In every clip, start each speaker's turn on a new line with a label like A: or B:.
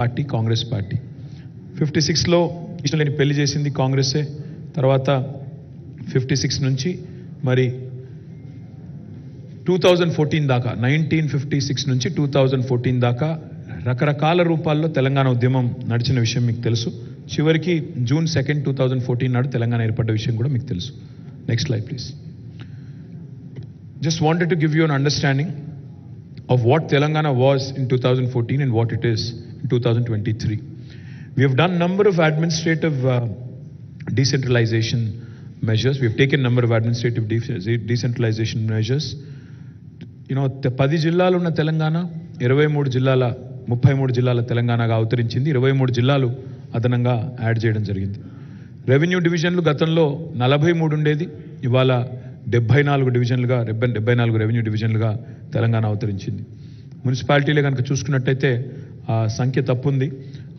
A: Party Congress party 56లో ఇష్టం లేని పెళ్లి చేసింది కాంగ్రెసే. తర్వాత 56 నుంచి మరి 2014 దాకా 1956 నుంచి 2014 దాకా రకరకాల రూపాల్లో తెలంగాణ ఉద్యమం నడిచిన విషయం మీకు తెలుసు. చివరికి June 2, 2014 నాడు తెలంగాణ ఏర్పడ్డ విషయం కూడా మీకు తెలుసు. Next slide please. Just wanted to give you an understanding of what Telangana was in 2014 and what it is in 2023. We have done number of administrative decentralization measures. We have taken number of administrative decentralization measures. You know, 10 జిల్లాలు ఉన్న తెలంగాణ 33 జిల్లాల తెలంగాణగా అవతరించింది. 23 జిల్లాలు అదనంగా add చేయడం జరిగింది. Revenue డివిజన్లు గతంలో 43 ఉండేది, ఇవాళ 74 డివిజన్లుగా 74 రెవెన్యూ డివిజన్లుగా తెలంగాణ అవతరించింది. మున్సిపాలిటీలే కనుక చూసుకున్నట్టయితే ఆ సంఖ్య తప్పుంది.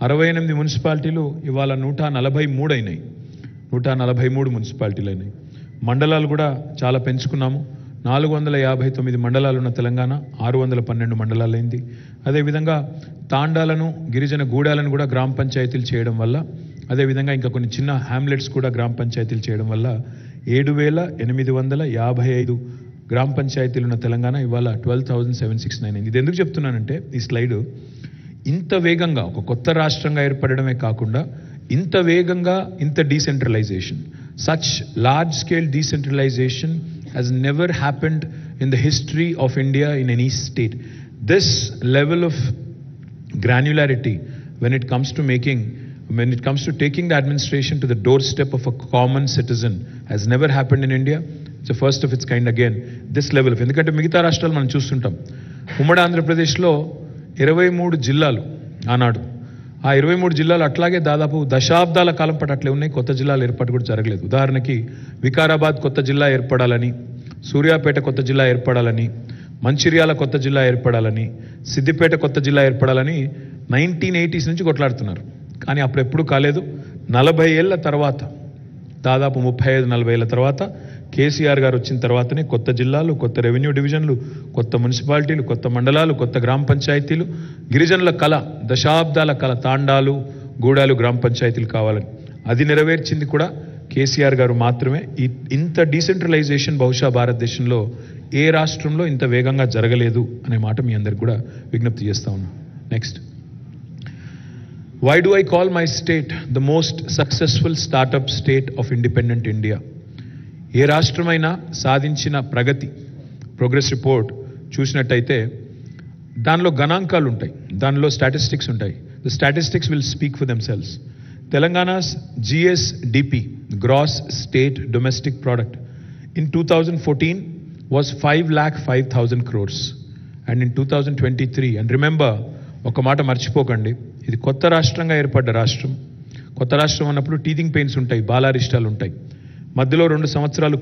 A: 68 మున్సిపాలిటీలు ఇవాళ 143 అయినాయి. 143 మున్సిపాలిటీలు అయినాయి. మండలాలు కూడా చాలా పెంచుకున్నాము. 459 మండలాలు ఉన్న తెలంగాణ 612 మండలాలు అయింది. అదేవిధంగా తాండాలను గిరిజన గూడాలను కూడా గ్రామ పంచాయతీలు చేయడం వల్ల, అదేవిధంగా ఇంకా కొన్ని చిన్న హ్యామ్లెట్స్ కూడా గ్రామ పంచాయతీలు చేయడం వల్ల 7,855 గ్రామ పంచాయతీలు ఉన్న తెలంగాణ ఇవాళ 12,769 అయింది. ఇది ఎందుకు చెప్తున్నానంటే ఈ స్లైడ్ ఇంత వేగంగా ఒక కొత్త రాష్ట్రంగా ఏర్పడడమే కాకుండా ఇంత వేగంగా ఇంత decentralisation, such large scale decentralisation has never happened in the history of India in any state. This level of granularity when it comes to taking the administration to the doorstep of a common citizen has never happened in India. It's the first of its kind again. This level of, ఎందుకంటే మిగతా రాష్ట్రాలు మనం చూస్తుంటాం. ఉమ్మడి ఆంధ్రప్రదేశ్లో 23 జిల్లాలు ఆనాడు, ఆ 23 జిల్లాలు అట్లాగే దాదాపు దశాబ్దాల కాలం పాటు అట్లే ఉన్నాయి. కొత్త జిల్లాలు ఏర్పాటు కూడా జరగలేదు. ఉదాహరణకి వికారాబాద్ కొత్త జిల్లా ఏర్పడాలని, సూర్యాపేట కొత్త జిల్లా ఏర్పడాలని, మంచిర్యాల కొత్త జిల్లా ఏర్పడాలని, సిద్దిపేట కొత్త జిల్లా ఏర్పడాలని 1980s నుంచి కొట్లాడుతున్నారు. కానీ అప్పుడు ఎప్పుడు కాలేదు. 40 ఏళ్ల తర్వాత, దాదాపు 35-40 ఏళ్ల తర్వాత కేసీఆర్ గారు వచ్చిన తర్వాతనే కొత్త జిల్లాలు, కొత్త రెవెన్యూ డివిజన్లు, కొత్త మున్సిపాలిటీలు, కొత్త మండలాలు, కొత్త గ్రామ పంచాయతీలు, గిరిజనుల కళ, దశాబ్దాల కళ, తాండాలు గూడాలు గ్రామ పంచాయతీలు కావాలని అది నెరవేర్చింది కూడా కేసీఆర్ గారు మాత్రమే. ఇంత డీసెంట్రలైజేషన్ బహుశా భారతదేశంలో ఏ రాష్ట్రంలో ఇంత వేగంగా జరగలేదు అనే మాట మీ అందరికి కూడా విజ్ఞప్తి చేస్తా ఉన్నాను. Next. Why do I call my state the most successful startup state of independent India? ఏ రాష్ట్రమైనా సాధించిన ప్రోగ్రెస్ రిపోర్ట్ చూసినట్టయితే దానిలో గణాంకాలు ఉంటాయి, దానిలో స్టాటిస్టిక్స్ ఉంటాయి. The statistics will speak for themselves. Telangana's GSDP, gross state domestic product, in 2014 was 5,05,000 crores and in 2023, and remember, ఒక మాట మర్చిపోకండి, ఇది కొత్త రాష్ట్రంగా ఏర్పడ్డ రాష్ట్రం. కొత్త రాష్ట్రం అన్నప్పుడు టీథింగ్ పెయిన్స్ ఉంటాయి, బాలారిష్టాలు ఉంటాయి. మధ్యలో 2 సంవత్సరాలు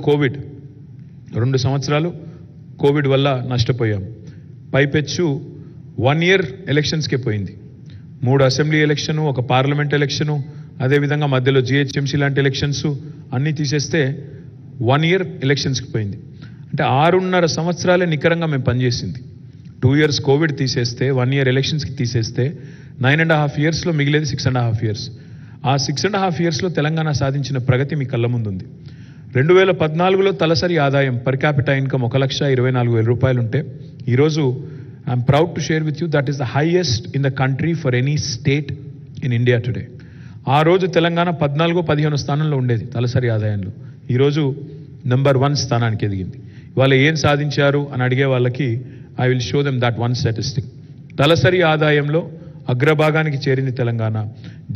A: కోవిడ్ వల్ల నష్టపోయాం. పైపెచ్చు 1 year ఎలక్షన్స్కే పోయింది. 3 అసెంబ్లీ ఎలక్షను, ఒక పార్లమెంట్ ఎలక్షను, అదేవిధంగా మధ్యలో GHMC లాంటి ఎలక్షన్స్ అన్నీ తీసేస్తే 1 year ఎలక్షన్స్కి పోయింది. అంటే 6.5 సంవత్సరాలే నికరంగా మేము పనిచేసింది. 2 years కోవిడ్ తీసేస్తే, 1 year ఎలక్షన్స్కి తీసేస్తే 9.5 yearsలో మిగిలేది 6.5 years. ఆ 6.5 yearsలో తెలంగాణ సాధించిన ప్రగతి మీ కళ్ళ ముందుంది. 2014లో తలసరి ఆదాయం పర్ క్యాపిటా ఇన్కమ్ 1,24,000 రూపాయలు ఉంటే ఈరోజు I'm proud to share with you that is the highest in the country for any state in India today. ఆ రోజు తెలంగాణ 14-15 స్థానంలో ఉండేది తలసరి ఆదాయంలో. ఈరోజు నెంబర్ 1 స్థానానికి ఎదిగింది. వాళ్ళు ఏం సాధించారు అని అడిగే వాళ్ళకి I will show them that one statistic. తలసరి ఆదాయంలో అగ్రభాగానికి చేరింది తెలంగాణ.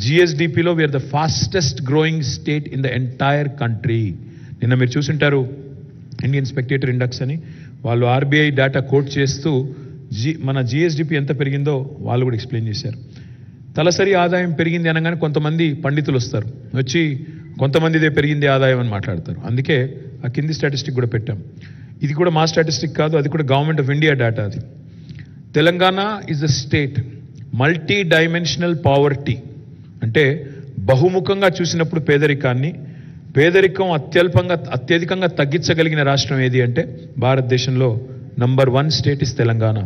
A: GSDPలో we're the fastest growing state in the entire country. నిన్న మీరు చూసింటారు ఇండియన్ స్పెక్టేటర్ ఇండెక్స్ అని, వాళ్ళు RBI డేటా కోట్ చేస్తూ మన GSDP ఎంత పెరిగిందో వాళ్ళు కూడా ఎక్స్ప్లెయిన్ చేశారు. తలసరి ఆదాయం పెరిగింది అనగానే కొంతమంది పండితులు వస్తారు, వచ్చి కొంతమందిదే పెరిగింది ఆదాయం అని మాట్లాడతారు. అందుకే ఆ కింది స్టాటిస్టిక్ కూడా పెట్టాం. ఇది కూడా మా స్టాటిస్టిక్ కాదు, అది కూడా గవర్నమెంట్ ఆఫ్ ఇండియా డేటా. అది Telangana is a state multidimensional poverty, అంటే బహుముఖంగా చూసినప్పుడు పేదరికం అత్యధికంగా తగ్గించగలిగిన రాష్ట్రం ఏది అంటే భారతదేశంలో number 1 state is Telangana.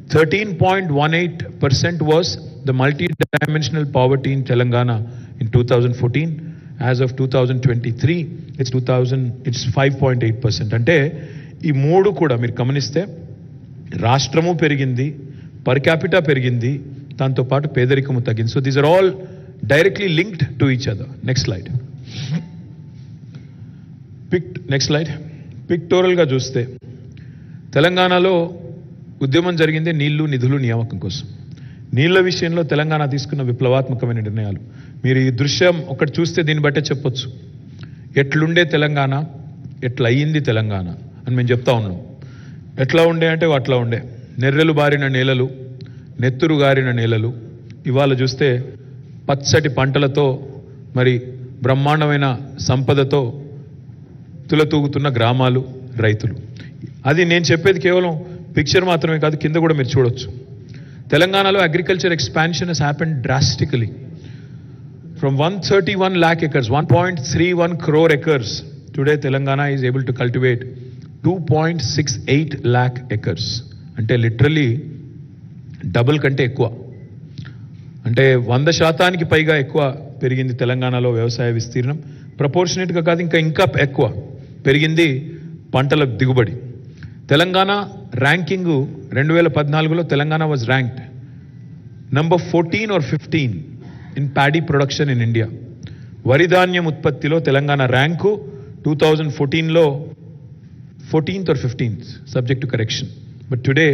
A: 13.18% was the multi-dimensional poverty in Telangana in 2014. As of 2023, it's 5.8%. అంటే ఈ మూడు కూడా మీరు గమనిస్తే రాష్ట్రము పెరిగింది, పర్ క్యాపిటా పెరిగింది, దాంతో పాటు పేదరికము తగ్గింది. So these are all directly linked to each other. Next slide. Next slide. పిక్టోరల్గా చూస్తే తెలంగాణలో ఉద్యమం జరిగింది నీళ్లు నిధులు నియామకం కోసం. నీళ్ల విషయంలో తెలంగాణ తీసుకున్న విప్లవాత్మకమైన నిర్ణయాలు. మీరు ఈ దృశ్యం ఒకటి చూస్తే దీన్ని బట్టే చెప్పొచ్చు ఎట్లుండే తెలంగాణ, ఎట్లా అయ్యింది తెలంగాణ అని మేము చెప్తా ఉన్నాం. ఎట్లా ఉండే అంటే అట్లా ఉండే. నెర్రెలు బారిన నేలలు, నెత్తురు గారిన నేలలు. ఇవాళ చూస్తే పచ్చటి పంటలతో, మరి బ్రహ్మాండమైన సంపదతో తులతూగుతున్న గ్రామాలు, రైతులు. అది నేను చెప్పేది కేవలం పిక్చర్ మాత్రమే కాదు, కింద కూడా మీరు చూడొచ్చు. తెలంగాణలో agriculture expansion has happened drastically from 131 lakh acres, 1.31 crore acres. Today Telangana is able to cultivate 2.68 lakh acres. అంటే లిటరలీ డబుల్ కంటే ఎక్కువ, అంటే 100% పైగా ఎక్కువ పెరిగింది తెలంగాణలో వ్యవసాయ విస్తీర్ణం. ప్రపోర్షనేట్గా కాదు, ఇంకా ఎక్కువ పెరిగింది పంటల దిగుబడి. తెలంగాణ ర్యాంకింగ్ 2014లో Telangana was ranked number 14 or 15 in paddy production in India. వరి ధాన్యం ఉత్పత్తిలో తెలంగాణ ర్యాంకు 2014లో 14th or 15th, subject to correction. But today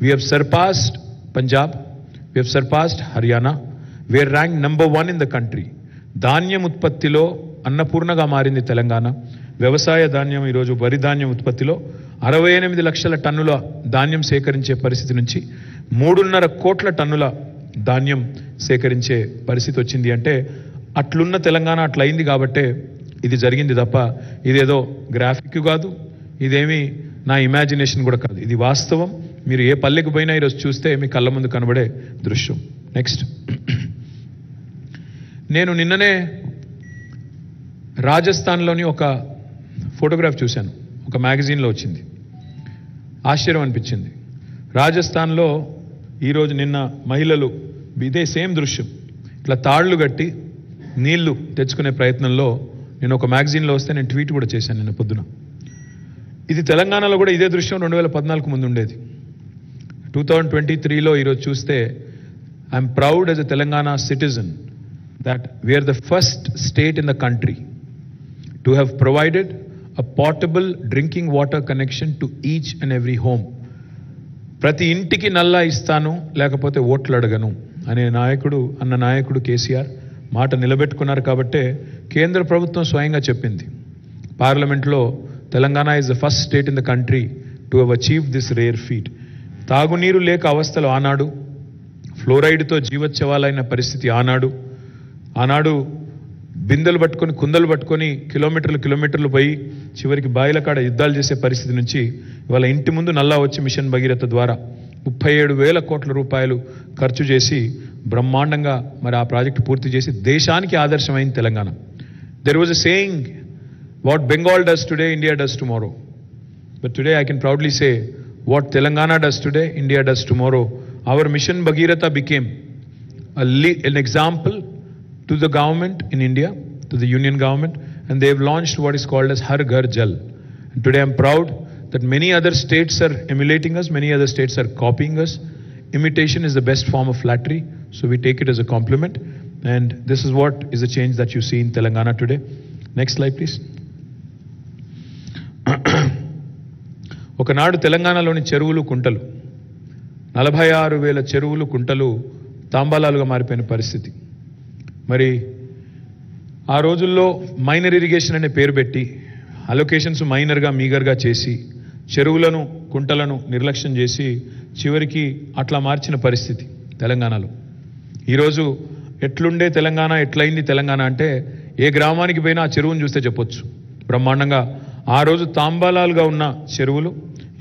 A: we have surpassed Punjab, we have surpassed Haryana, we are ranked number 1 in the country. ధాన్యం ఉత్పత్తిలో అన్నపూర్ణగా మారింది తెలంగాణ. వ్యవసాయ ధాన్యం ఈరోజు వరి ధాన్యం ఉత్పత్తిలో 68 లక్షల టన్నుల ధాన్యం సేకరించే పరిస్థితి నుంచి 3.5 కోట్ల టన్నుల ధాన్యం సేకరించే పరిస్థితి వచ్చింది. అంటే అట్లున్న తెలంగాణ అట్లయింది కాబట్టే ఇది జరిగింది తప్ప ఇదేదో గ్రాఫిక్ కాదు, ఇదేమి నా ఇమాజినేషన్ కూడా కాదు, ఇది వాస్తవం. మీరు ఏ పల్లెకు పోయినా ఈరోజు చూస్తే మీ కళ్ళ ముందు కనబడే దృశ్యం. నెక్స్ట్. నేను నిన్ననే రాజస్థాన్లోని ఒక ఫోటోగ్రాఫ్ చూశాను, ఒక మ్యాగజైన్లో వచ్చింది. ఆశ్చర్యం అనిపించింది. రాజస్థాన్లో ఈరోజు నిన్న మహిళలు ఇదే సేమ్ దృశ్యం, ఇట్లా తాళ్లు కట్టి నీళ్లు తెచ్చుకునే ప్రయత్నంలో నేను ఒక మ్యాగజైన్లో వస్తే నేను ట్వీట్ కూడా చేశాను నిన్న పొద్దున. ఇది తెలంగాణలో కూడా ఇదే దృశ్యం 2014 ముందు ఉండేది. 2023లో ఈరోజు చూస్తే I'm proud as a Telangana citizen that we are the first state in the country to have provided a portable drinking water connection to each and every home. ప్రతి ఇంటికి నల్లా ఇస్తాను, లేకపోతే ఓట్లు అడగను అనే నాయకుడు కేసీఆర్ మాట నిలబెట్టుకున్నారు. కాబట్టే కేంద్ర ప్రభుత్వం స్వయంగా చెప్పింది పార్లమెంట్లో, Telangana is the first state in the country to have achieve this rare feet. తాగునీరు లేక అవస్థలు ఆనాడు, ఫ్లోరైడ్తో జీవోత్సవాలైన పరిస్థితి ఆనాడు బిందెలు పట్టుకొని కుందలు పట్టుకొని కిలోమీటర్లు పోయి చివరికి బాయిల కాడ యుద్ధాలు చేసే పరిస్థితి నుంచి ఇవాళ ఇంటి ముందు నల్లా వచ్చి మిషన్ భగీరథ ద్వారా 37,000 కోట్ల రూపాయలు ఖర్చు చేసి బ్రహ్మాండంగా మరి ఆ ప్రాజెక్టు పూర్తి చేసి దేశానికి ఆదర్శమైంది Telangana. There was a saying, what Bengal does today, India does tomorrow. But today I can proudly say, what Telangana does today, India does tomorrow. Our mission Bhagiratha became an example to the government in India, to the union government, and they have launched what is called as Har Ghar Jal. And today I am proud that many other states are emulating us, many other states are copying us. Imitation is the best form of flattery, so we take it as a compliment, and this is what is the change that you see in Telangana today. Next slide please. ఒకనాడు తెలంగాణలోని చెరువులు కుంటలు 46,000 చెరువులు కుంటలు తాంబాలాలుగా మారిపోయిన పరిస్థితి. మరి ఆ రోజుల్లో మైనర్ ఇరిగేషన్ అనే పేరు పెట్టి అలొకేషన్స్ మైనర్గా మీగర్గా చేసి చెరువులను కుంటలను నిర్లక్ష్యం చేసి చివరికి అట్లా మార్చిన పరిస్థితి తెలంగాణలో. ఈరోజు ఎట్లుండే తెలంగాణ, ఎట్లయింది తెలంగాణ అంటే ఏ గ్రామానికి పోయినా ఆ చెరువును చూస్తే చెప్పొచ్చు బ్రహ్మాండంగా. ఆ రోజు తాంబాలాలుగా ఉన్న చెరువులు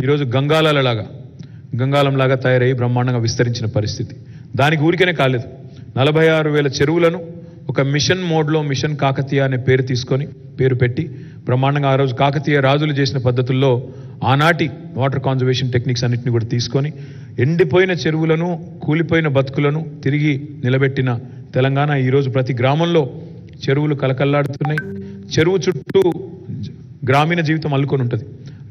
A: ఈరోజు గంగాలంలాగా తయారయ్యి బ్రహ్మాండంగా విస్తరించిన పరిస్థితి. దానికి ఊరికనే కాలేదు, 46,000 చెరువులను ఒక మిషన్ మోడ్లో మిషన్ కాకతీయ అనే పేరు పెట్టి బ్రహ్మాండంగా ఆ రోజు కాకతీయ రాజులు చేసిన పద్ధతుల్లో ఆనాటి వాటర్ కాన్జర్వేషన్ టెక్నిక్స్ అన్నింటినీ కూడా తీసుకొని ఎండిపోయిన చెరువులను కూలిపోయిన బతుకులను తిరిగి నిలబెట్టిన తెలంగాణ ఈరోజు ప్రతి గ్రామంలో చెరువులు కలకల్లాడుతున్నాయి. చెరువు చుట్టూ గ్రామీణ జీవితం అల్లుకొని ఉంటుంది.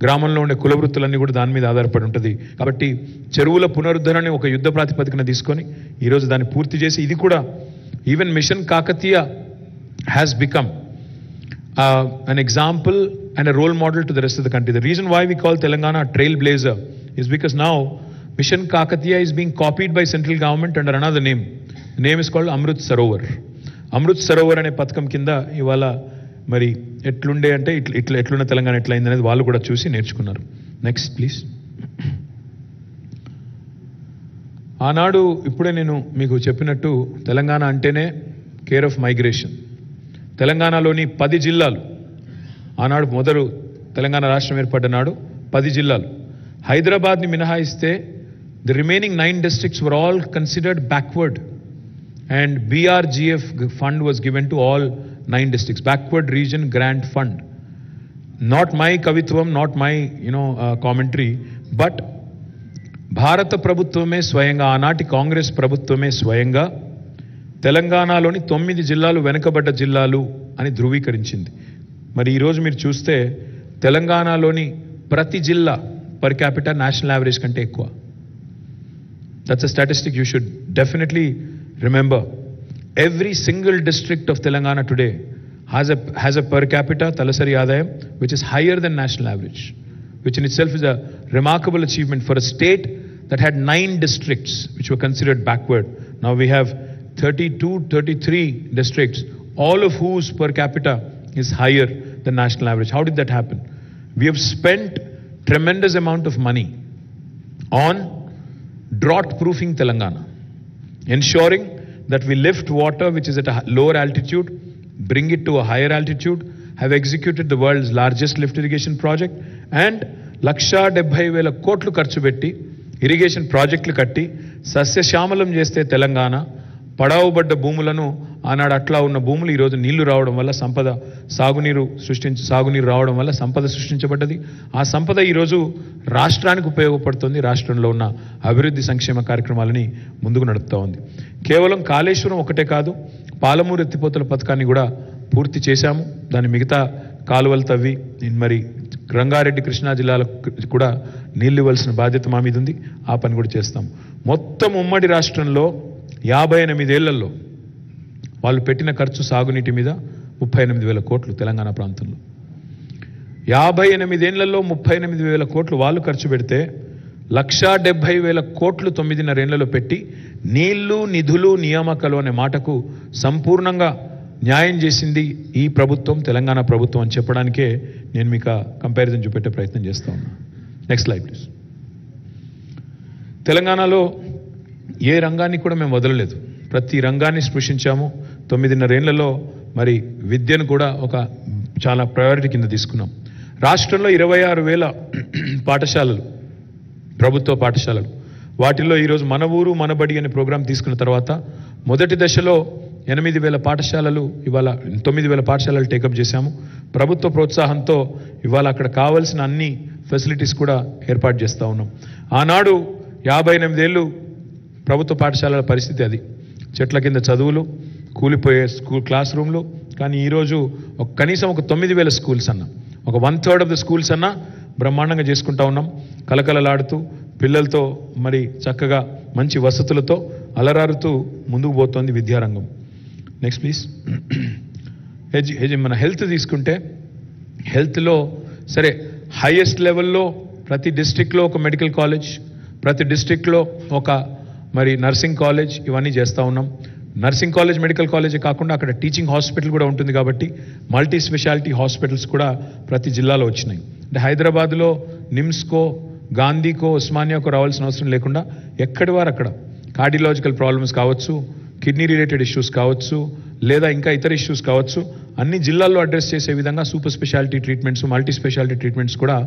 A: గ్రామంలో ఉండే కుల వృత్తులన్నీ కూడా దాని మీద ఆధారపడి ఉంటుంది. కాబట్టి చెరువుల పునరుద్ధరణని ఒక యుద్ధ ప్రాతిపదికన తీసుకొని ఈరోజు దాన్ని పూర్తి చేసి ఇది కూడా even mission Kakatiya has become an example and a role model to the rest of the country. The reason why we call Telangana a trailblazer is because now Mission Kakatiya is being copied by central government under another name. The name is called Amrit Sarovar. Amrit Sarovar అనే పథకం కింద ఇవాళ మరి ఎట్లుండే అంటే ఎట్లున్న తెలంగాణ ఎట్లయింది అనేది వాళ్ళు కూడా చూసి నేర్చుకున్నారు. Next please. ఆనాడు ఇప్పుడే నేను మీకు చెప్పినట్టు తెలంగాణ అంటేనే కేర్ ఆఫ్ మైగ్రేషన్. తెలంగాణలోని 10 జిల్లాలు ఆనాడు మొదలు తెలంగాణ రాష్ట్రం ఏర్పడ్డ నాడు 10 జిల్లాలు, హైదరాబాద్ని మినహాయిస్తే the remaining 9 districts were all considered backward and BRGF fund was given to all 9 districts, backward region grant fund. Not my kavitvam, not my commentary, but భారత ప్రభుత్వమే స్వయంగా ఆనాటి కాంగ్రెస్ ప్రభుత్వమే స్వయంగా తెలంగాణలోని 9 జిల్లాలు వెనుకబడ్డ జిల్లాలు అని ధృవీకరించింది. మరి ఈరోజు మీరు చూస్తే తెలంగాణలోని ప్రతి జిల్లా పర్ క్యాపిటల్ నేషనల్ యావరేజ్ కంటే ఎక్కువ. That's a statistic you should definitely remember. Every single district of Telangana today has a per capita talasari adayam which is higher than national average, which in itself is a remarkable achievement for a state that had 9 districts which were considered backward. Now we have 33 districts, all of whose per capita is higher than national average. How did that happen? We have spent tremendous amount of money on drought proofing Telangana, ensuring that we lift water which is at a lower altitude, bring it to a higher altitude, have executed the world's largest lift irrigation project and 1,70,000 కోట్లు ఖర్చు పెట్టి irrigation ప్రాజెక్టులు కట్టి సస్యశ్యామలం చేస్తే తెలంగాణ పడావుబడ్డ భూములను ఆనాడు అట్లా ఉన్న భూములు ఈరోజు నీళ్లు రావడం వల్ల సంపద సాగునీరు రావడం వల్ల సంపద సృష్టించబడ్డది. ఆ సంపద ఈరోజు రాష్ట్రానికి ఉపయోగపడుతుంది. రాష్ట్రంలో ఉన్న అభివృద్ధి సంక్షేమ కార్యక్రమాలని ముందుకు నడుపుతూ ఉంది. కేవలం కాళేశ్వరం ఒకటే కాదు, పాలమూరు ఎత్తిపోతల పథకాన్ని కూడా పూర్తి చేశాము. దాని మిగతా కాలువలు తవ్వి మరి రంగారెడ్డి కృష్ణా జిల్లాలకు కూడా నీళ్లు ఇవ్వాల్సిన బాధ్యత మా మీద ఉంది. ఆ పని కూడా చేస్తాం. మొత్తం ఉమ్మడి రాష్ట్రంలో 58 ఏళ్లలో వాళ్ళు పెట్టిన ఖర్చు సాగునీటి మీద 38,000 కోట్లు. తెలంగాణ ప్రాంతంలో 58 ఏళ్లలో 38,000 కోట్లు వాళ్ళు ఖర్చు పెడితే 1,70,000 కోట్లు 9.5 ఏళ్లలో పెట్టి నీళ్లు నిధులు నియామకాలు అనే మాటకు సంపూర్ణంగా న్యాయం చేసింది ఈ ప్రభుత్వం, తెలంగాణ ప్రభుత్వం అని చెప్పడానికే నేను మీకు కంపారిజన్ చూపెట్టే ప్రయత్నం చేస్తా ఉన్నా. Next slide please. తెలంగాణలో ఏ రంగాన్ని కూడా మేము వదలలేదు. ప్రతి రంగాన్ని స్పృశించాము. 9.5 ఏళ్లలో మరి విద్యను కూడా ఒక చాలా ప్రయారిటీ కింద తీసుకున్నాం. రాష్ట్రంలో 26,000 పాఠశాలలు, ప్రభుత్వ పాఠశాలలు, వాటిల్లో ఈరోజు మన ఊరు మన బడి అనే ప్రోగ్రాం తీసుకున్న తర్వాత మొదటి దశలో 8,000 పాఠశాలలు, ఇవాళ 9,000 పాఠశాలలు టేకప్ చేశాము. ప్రభుత్వ ప్రోత్సాహంతో ఇవాళ అక్కడ కావాల్సిన అన్ని ఫెసిలిటీస్ కూడా ఏర్పాటు చేస్తూ ఉన్నాం. ఆనాడు 58 ఏళ్ళు ప్రభుత్వ పాఠశాలల పరిస్థితి అది. చెట్ల కింద చదువులు, కూలిపోయే క్లాస్ రూమ్లు. కానీ ఈరోజు కనీసం ఒక 9,000 స్కూల్స్ అన్న, ఒక 1/3 ఆఫ్ ద స్కూల్స్ అన్న బ్రహ్మాండంగా చేసుకుంటా ఉన్నాం. కలకలలాడుతూ పిల్లలతో మరి చక్కగా మంచి వసతులతో అలరారుతూ ముందుకు పోతోంది విద్యారంగం. Next please. మన హెల్త్ తీసుకుంటే హెల్త్లో సరే హైయెస్ట్ లెవెల్లో ప్రతి డిస్ట్రిక్ట్లో ఒక మెడికల్ కాలేజ్, ప్రతి డిస్ట్రిక్ట్లో ఒక మరి నర్సింగ్ కాలేజ్, ఇవన్నీ చేస్తూ ఉన్నాం. నర్సింగ్ కాలేజ్ మెడికల్ కాలేజే కాకుండా అక్కడ టీచింగ్ హాస్పిటల్ కూడా ఉంటుంది కాబట్టి మల్టీ స్పెషాలిటీ హాస్పిటల్స్ కూడా ప్రతి జిల్లాలో వచ్చినాయి. అంటే హైదరాబాద్లో నిమ్స్కో, గాంధీకో, ఉస్మానియాకో రావాల్సిన అవసరం లేకుండా ఎక్కడి వారు అక్కడ కార్డియలాజికల్ ప్రాబ్లమ్స్ కావచ్చు, కిడ్నీ రిలేటెడ్ ఇష్యూస్ కావచ్చు, లేదా ఇంకా ఇతర ఇష్యూస్ కావచ్చు, అన్ని జిల్లాల్లో అడ్రస్ చేసే విధంగా super speciality treatments, multi speciality treatments కూడా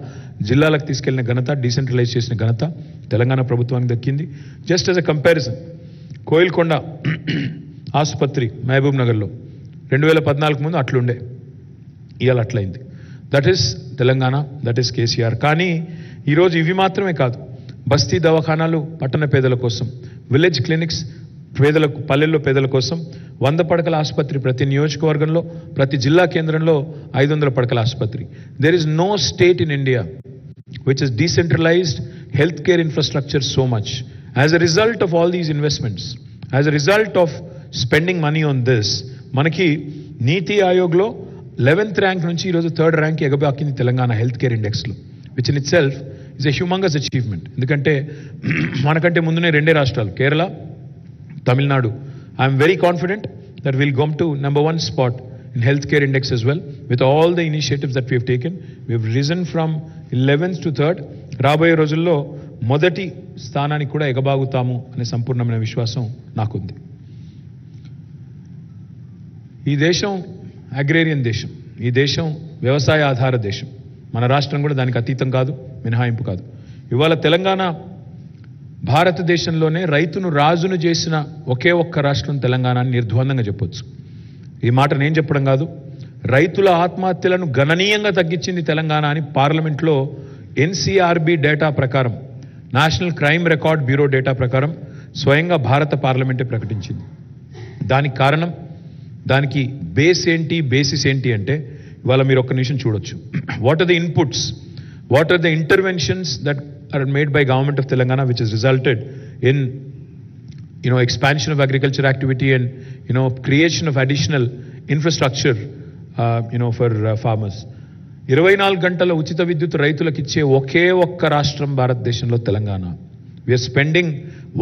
A: జిల్లాలకు తీసుకెళ్లిన ఘనత, డీసెంట్రలైజ్ చేసిన ఘనత తెలంగాణ ప్రభుత్వానికి దక్కింది. Just as a comparison, Koilkonda ఆసుపత్రి మహబూబ్ నగర్లో 2014 ముందు అట్లుండే, ఇవాళ అట్లయింది. That is Telangana, that is KCR. కానీ ఈరోజు ఇవి మాత్రమే కాదు, బస్తీ దవాఖానాలు పట్టణ పేదల కోసం, విలేజ్ క్లినిక్స్ పేదలకు, పల్లెల్లో పేదల కోసం, 100 పడకల ఆసుపత్రి ప్రతి నియోజకవర్గంలో, ప్రతి జిల్లా కేంద్రంలో 500 పడకల ఆసుపత్రి. There is no state in India which has decentralized healthcare infrastructure so much. As a result of all these investments, as a result of spending money on this, మనకి నీతి ఆయోగ్లో 11th ర్యాంక్ నుంచి ఈరోజు 3rd ర్యాంక్ ఎగబాకింది Telangana health care ఇండెక్స్లో, which in itself is a humongous achievement. ఎందుకంటే మనకంటే ముందునే 2 రాష్ట్రాలు, Kerala, Tamil Nadu. I'm very confident that will come to number 1 spot in healthcare index as well, with all the initiatives that we have taken. We have risen from 11th to 3rd. రాబోయే రోజుల్లో మొదటి స్థానానికి కూడా ఎగబాగుతాము అనే సంపూర్ణమైన విశ్వాసం నాకుంది. ఈ దేశం అగ్రేరియన్ దేశం, ఈ దేశం వ్యవసాయ ఆధార దేశం. మన రాష్ట్రం కూడా దానికి అతీతం కాదు, మినహాయింపు కాదు. ఇవాళ తెలంగాణ భారతదేశంలోనే రైతును రాజును చేసిన ఒకే ఒక్క రాష్ట్రం తెలంగాణ అని నిర్ద్వందంగా చెప్పొచ్చు. ఈ మాట నేను చెప్పడం కాదు, రైతుల ఆత్మహత్యలను గణనీయంగా తగ్గించింది తెలంగాణ అని పార్లమెంట్లో ఎన్సీఆర్బీ డేటా ప్రకారం, national crime record bureau data ప్రకారం స్వయంగా భారత పార్లమెంటే ప్రకటించింది. దానికి కారణం, దానికి బేసిస్ ఏంటి అంటే ఇవాళ మీరు ఒక్క నిమిషం చూడొచ్చు. What are the inputs, what are the interventions that are made by government of Telangana which is resulted in expansion of agriculture activity and creation of additional infrastructure for farmers. 24 గంటల ఉచిత విద్యుత్ రైతులకు ఇచ్చే ఒకే ఒక్క రాష్ట్రం భారతదేశంలో Telangana. we are spending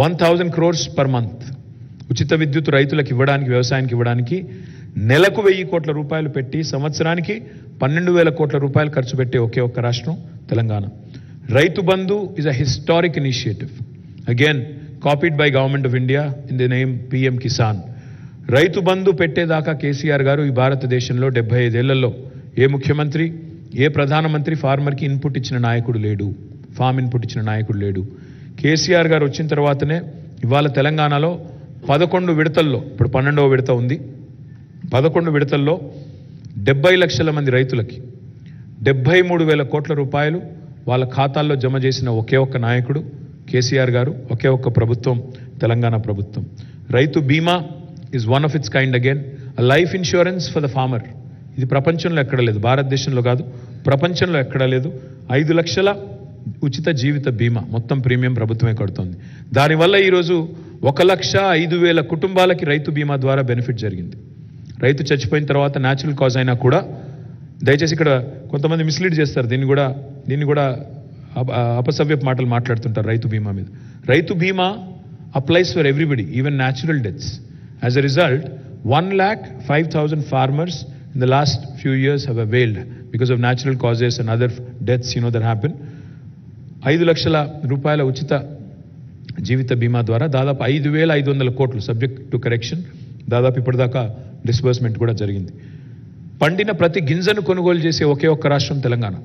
A: 1000 crores per month ఉచిత విద్యుత్ రైతులకు ఇవ్వడానికి, వ్యవసాయానికి ఇవ్వడానికి. నెలకు 1000 కోట్ల రూపాయలు పెట్టి సంవత్సరానికి 12,000 కోట్ల రూపాయలు ఖర్చు పెట్టే ఒకే ఒక్క రాష్ట్రం Telangana. Rythu Bandhu is a historic initiative, again copied by Government of India in the name PM Kisan. Rythu Bandhu పెట్టేదాకా KCR గారు ఈ భారతదేశంలో 75 ఏళ్లలో ఏ ముఖ్యమంత్రి, ఏ ప్రధానమంత్రి ఫార్మర్కి ఇన్పుట్ ఇచ్చిన నాయకుడు లేడు, ఫార్మ్ ఇన్పుట్ ఇచ్చిన నాయకుడు లేడు. కేసీఆర్ గారు వచ్చిన తర్వాతనే ఇవాళ తెలంగాణలో 11 విడతల్లో, ఇప్పుడు 12వ విడత ఉంది, 11 విడతల్లో 70 లక్షల మంది రైతులకి 73,000 కోట్ల రూపాయలు వాళ్ళ ఖాతాల్లో జమ చేసిన ఒకే ఒక్క నాయకుడు కేసీఆర్ గారు, ఒకే ఒక్క ప్రభుత్వం తెలంగాణ ప్రభుత్వం. Rythu Bima is one of its kind again, life insurance for the farmer. ఇది ప్రపంచంలో ఎక్కడ లేదు, భారతదేశంలో కాదు, ప్రపంచంలో ఎక్కడా లేదు. 5 లక్షల ఉచిత జీవిత బీమా, మొత్తం ప్రీమియం ప్రభుత్వమే కడుతోంది. దానివల్ల ఈరోజు 1,05,000 కుటుంబాలకి రైతు బీమా ద్వారా బెనిఫిట్ జరిగింది. రైతు చచ్చిపోయిన తర్వాత న్యాచురల్ కాజ్ అయినా కూడా, దయచేసి ఇక్కడ కొంతమంది మిస్లీడ్ చేస్తారు, దీన్ని కూడా అపసవ్యపు మాటలు మాట్లాడుతుంటారు రైతు బీమా మీద. రైతు బీమా applies for everybody, even natural deaths. As a result 1,05,000 farmers in the last few years have availed because of natural causes and other deaths that happen. 5 లక్షల రూపాయల ఉచిత జీవిత బీమా ద్వారా దాదాపు 5,500 కోట్లు, సబ్జెక్ట్ టు కరెక్షన్, దాదాపు ఇప్పటిదాకా డిస్బర్స్మెంట్ కూడా జరిగింది. పండిన ప్రతి గింజను కొనుగోలు చేసే ఒకే ఒక్క రాష్ట్రం తెలంగాణ.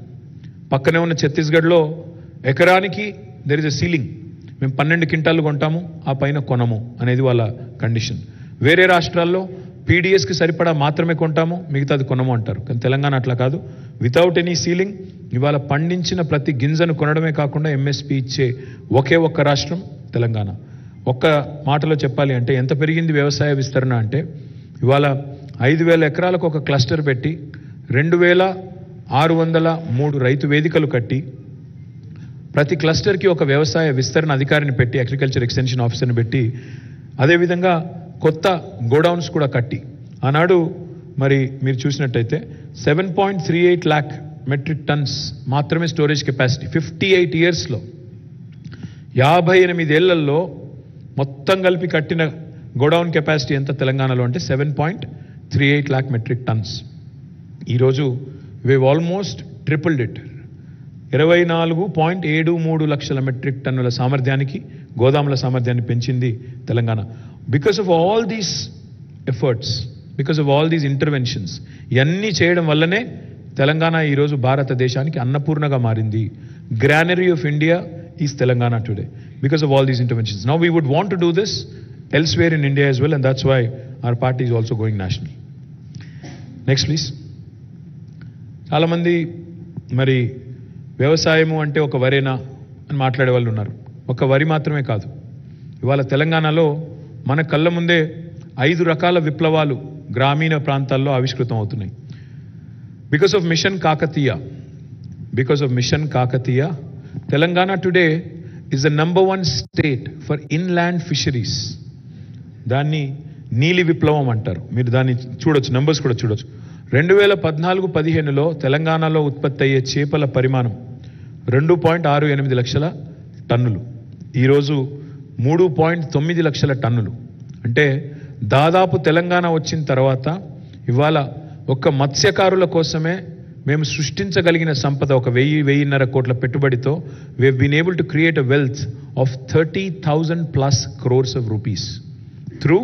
A: పక్కనే ఉన్న ఛత్తీస్గఢ్లో ఎకరానికి దెర్ ఇస్ ఎ సీలింగ్, మేము 12 క్వింటాలు కొంటాము, ఆ పైన కొనము అనేది వాళ్ళ కండిషన్. వేరే రాష్ట్రాల్లో పీడిఎస్కి సరిపడా మాత్రమే కొంటాము, మిగతాది కొనము అంటారు. కానీ తెలంగాణ అట్లా కాదు, వితౌట్ ఎనీ సీలింగ్ ఇవాళ పండించిన ప్రతి గింజను కొనడమే కాకుండా ఎంఎస్పి ఇచ్చే ఒకే ఒక్క రాష్ట్రం తెలంగాణ. ఒక్క మాటలో చెప్పాలి అంటే ఎంత పెరిగింది వ్యవసాయ విస్తరణ అంటే, ఇవాళ 5,000 ఎకరాలకు ఒక క్లస్టర్ పెట్టి 2,603 రైతు వేదికలు కట్టి, ప్రతి క్లస్టర్కి ఒక వ్యవసాయ విస్తరణ అధికారిని పెట్టి, అగ్రికల్చర్ ఎక్స్టెన్షన్ ఆఫీసర్ని పెట్టి, అదేవిధంగా కొత్త గోడౌన్స్ కూడా కట్టి, ఆనాడు మరి మీరు చూసినట్టయితే 7.38 lakh మెట్రిక్ టన్స్ మాత్రమే స్టోరేజ్ కెపాసిటీ. 58 ఇయర్స్లో, 58 ఏళ్లలో మొత్తం కలిపి కట్టిన గోడౌన్ కెపాసిటీ ఎంత తెలంగాణలో అంటే 7.38 lakh మెట్రిక్ టన్స్. ఈరోజు we've almost tripled it. 24.73 లక్షల మెట్రిక్ టన్నుల సామర్థ్యానికి, గోదాముల సామర్థ్యాన్ని పెంచింది Telangana. Because of all these efforts, because of all these interventions, ఇవన్నీ చేయడం వల్లనే తెలంగాణ ఈరోజు భారతదేశానికి అన్నపూర్ణగా మారింది. Granary of India is Telangana today because of all these interventions. Now we would want to do this elsewhere in India as well, and that's why our party is also going national. Next, please. చాలామంది మరి వ్యవసాయము అంటే ఒక వరేనా అని మాట్లాడే వాళ్ళు ఉన్నారు. ఒక వరి మాత్రమే కాదు, ఇవాళ తెలంగాణలో మన కళ్ళ ముందే 5 రకాల విప్లవాలు గ్రామీణ ప్రాంతాల్లో ఆవిష్కృతం అవుతున్నాయి. Because of mission Kakatiya, Telangana today is the number 1 state for inland fisheries. దాన్ని నీలి విప్లవం అంటారు. మీరు దాన్ని చూడొచ్చు, నంబర్స్ కూడా చూడొచ్చు. 2014-15లో తెలంగాణలో ఉత్పత్తి అయ్యే చేపల పరిమాణం 2.68 లక్షల టన్నులు, ఈరోజు 3.9 లక్షల టన్నులు. అంటే దాదాపు తెలంగాణ వచ్చిన తర్వాత ఇవాళ ఒక్క మత్స్యకారుల కోసమే మేము సృష్టించగలిగిన సంపద ఒక 1,000-1,500 కోట్ల పెట్టుబడితో we have been able to create a wealth of 30,000 plus crores of rupees through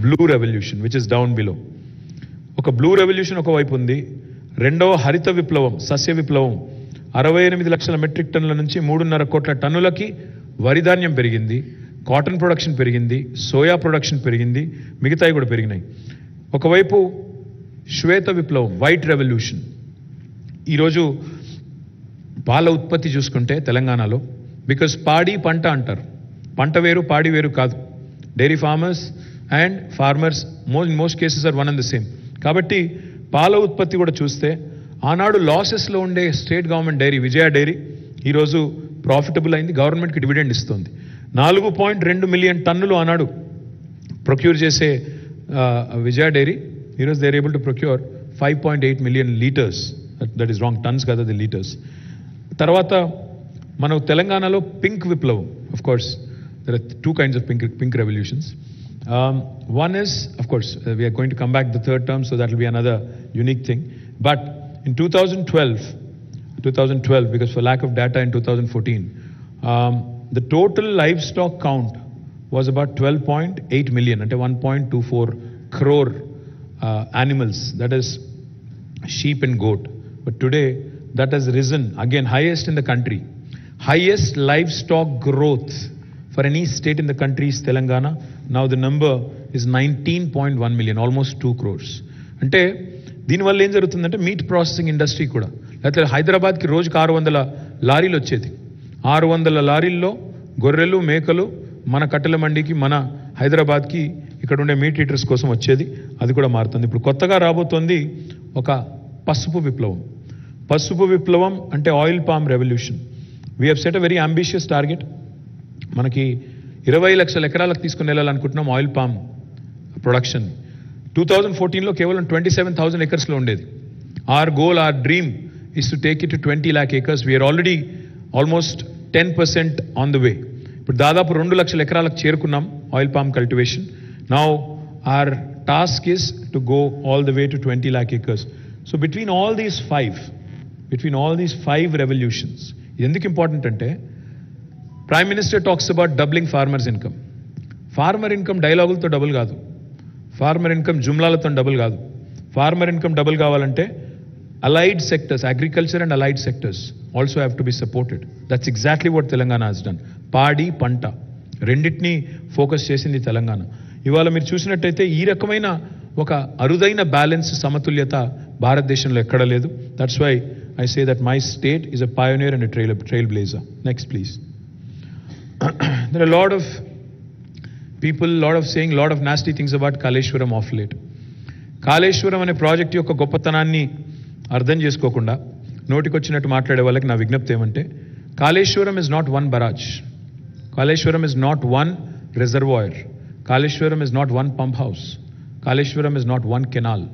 A: blue revolution which is down below. ఒక బ్లూ రెవల్యూషన్ ఒకవైపు ఉంది, రెండవ హరిత విప్లవం సస్య విప్లవం 68 లక్షల మెట్రిక్ టన్నుల నుంచి 3.5 కోట్ల టన్నులకి వరిధాన్యం పెరిగింది, కాటన్ ప్రొడక్షన్ పెరిగింది, సోయా ప్రొడక్షన్ పెరిగింది, మిగతాయి కూడా పెరిగినాయి. ఒకవైపు శ్వేత విప్లవం వైట్ రెవల్యూషన్. ఈరోజు పాల ఉత్పత్తి చూసుకుంటే తెలంగాణలో, బికాస్ పాడి పంట అంటారు, పంట వేరు పాడి వేరు కాదు, dairy farmers and farmers in most cases are one and the same. కాబట్టి పాల ఉత్పత్తి కూడా చూస్తే ఆనాడు లాసెస్లో ఉండే state government dairy Vijaya dairy ఈరోజు ప్రాఫిటబుల్ అయింది, గవర్నమెంట్కి డివిడెండ్ ఇస్తుంది. 4.2 మిలియన్ టన్నులు ఆనాడు ప్రొక్యూర్ చేసే విజయ డైరీ ఈరోజు they are able to procure 5.8 million litres. That is wrong, tons కదా, ది లీటర్స్. తర్వాత మన తెలంగాణలో పింక్ విప్లవం, of course there are 2 kinds of pink revolutions. One is, of course, we are going to come back the third term, so that will be another unique thing. But in 2012, because for lack of data in 2014, the total livestock count was about 12.8 million, at 1.24 crore animals, that is sheep and goat. But today that has risen again, highest in the country. Highest livestock growth for any state in the country is Telangana. Now the number is 19.1 million, almost 2 crores. అంటే దీనివల్ల ఏం జరుగుతుందంటే meet processing industry కూడా, లేకపోతే హైదరాబాద్కి రోజుకి 600 లారీలు వచ్చేది, 600 లారీల్లో గొర్రెలు మేకలు మన కట్టెల మండికి మన హైదరాబాద్కి ఇక్కడ ఉండే మీట్ ఈటర్స్ కోసం వచ్చేది, అది కూడా మారుతుంది. ఇప్పుడు కొత్తగా రాబోతోంది ఒక పసుపు విప్లవం. పసుపు విప్లవం అంటే oil palm revolution. We have set a very ambitious target. మనకి 20 లక్షల ఎకరాలకు తీసుకుని వెళ్ళాలనుకుంటున్నాం ఆయిల్ పామ్ ప్రొడక్షన్. 2014లో కేవలం 27,000 ఎకర్స్లో ఉండేది. Our goal, our dream is to take it to 20 lakh acres. We are already almost 10% on the way. ఇప్పుడు దాదాపు 2 లక్షల ఎకరాలకు చేరుకున్నాం oil palm cultivation. Now our task is to go all the way to 20 lakh acres. So between all these 5 revolutions, ఎందుకు important అంటే prime minister talks about doubling farmers income. Farmer income డైలాగులతో double కాదు, farmer income జుమ్లాలతో double కాదు. Farmer income double కావాలంటే allied sectors, agriculture and allied sectors also have to be supported. That's exactly what Telangana has done. పాడి పంట రెండింటినీ focus చేసింది తెలంగాణ. ఇవాళ మీరు చూసినట్టయితే ఈ రకమైన ఒక అరుదైన బ్యాలెన్స్, సమతుల్యత భారతదేశంలో ఎక్కడ లేదు. That's why I say that my state is a pioneer and trail blazer. Next please. There are a lot of people, saying lot of nasty things about Kaleshwaram of late. Kaleshwaram అనే project యొక్క గొప్పతనాన్ని అర్థం చేసుకోకుండా నోటికొచ్చినట్టు మాట్లాడే వాళ్ళకి నా విజ్ఞప్తి ఏమంటే, Kaleshwaram is not one barrage, Kaleshwaram is not one reservoir, Kaleshwaram is not one pump house, Kaleshwaram is not one canal.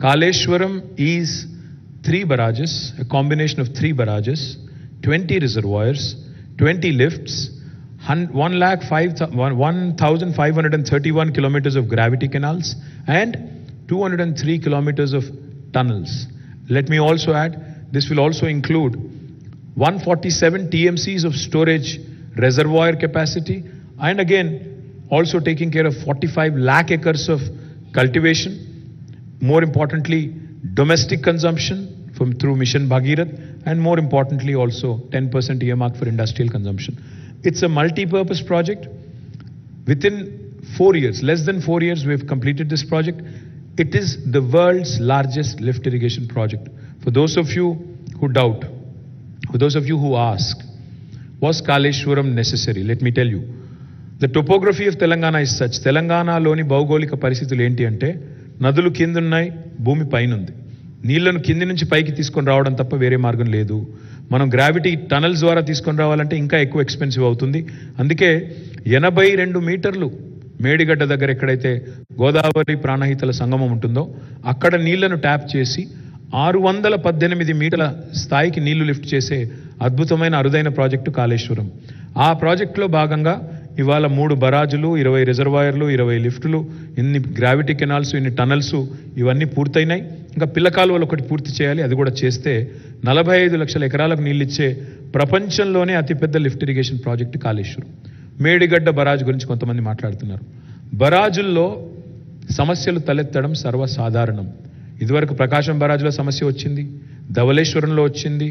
A: Kaleshwaram is 3 barrages, a combination of 3 barrages, 20 reservoirs, 20 lifts, 1,531 kilometers of gravity canals and 203 kilometers of tunnels. Let me also add, this will also include 147 TMCs of storage reservoir capacity, and again also taking care of 45 lakh acres of cultivation. More importantly, domestic consumption through Mission Bhagirath, and more importantly also 10% earmark for industrial consumption. It's a multi-purpose project. Within 4 years, less than 4 years, we have completed this project. It is the world's largest lift irrigation project For those of you who doubt, for those of you who ask, was Kaleshwaram necessary? Let me tell you. The topography of Telangana is such. తెలంగాణలోని భౌగోళిక పరిస్థితులు ఏంటి అంటే నదులు కింద ఉన్నాయి, భూమి పైన ఉంది. నీళ్లను కింది నుంచి పైకి తీసుకొని రావడం తప్ప వేరే మార్గం లేదు. మనం గ్రావిటీ టనల్స్ ద్వారా తీసుకొని రావాలంటే ఇంకా ఎక్కువ ఎక్స్పెన్సివ్ అవుతుంది. అందుకే 82 మీటర్లు మేడిగడ్డ దగ్గర ఎక్కడైతే గోదావరి ప్రాణహితల సంగమం ఉంటుందో అక్కడ నీళ్లను ట్యాప్ చేసి 618 మీటర్ల స్థాయికి నీళ్లు లిఫ్ట్ చేసే అద్భుతమైన అరుదైన ప్రాజెక్టు కాళేశ్వరం. ఆ ప్రాజెక్టులో భాగంగా ఇవాళ 3 బరాజులు, 20 రిజర్వాయర్లు, 20 లిఫ్టులు, ఇన్ని గ్రావిటీ కెనాల్స్, ఇన్ని టనల్స్ ఇవన్నీ పూర్తయినాయి. ఇంకా పిల్ల కాలువలు ఒకటి పూర్తి చేయాలి. అది కూడా చేస్తే 45 లక్షల ఎకరాలకు నీళ్ళు ఇచ్చే ప్రపంచంలోనే అతిపెద్ద lift irrigation project Kaleshwaram. Medigadda barrage గురించి కొంతమంది మాట్లాడుతున్నారు. బరాజుల్లో సమస్యలు తలెత్తడం సర్వసాధారణం. ఇదివరకు ప్రకాశం బరాజులో సమస్య వచ్చింది, ధవళేశ్వరంలో వచ్చింది,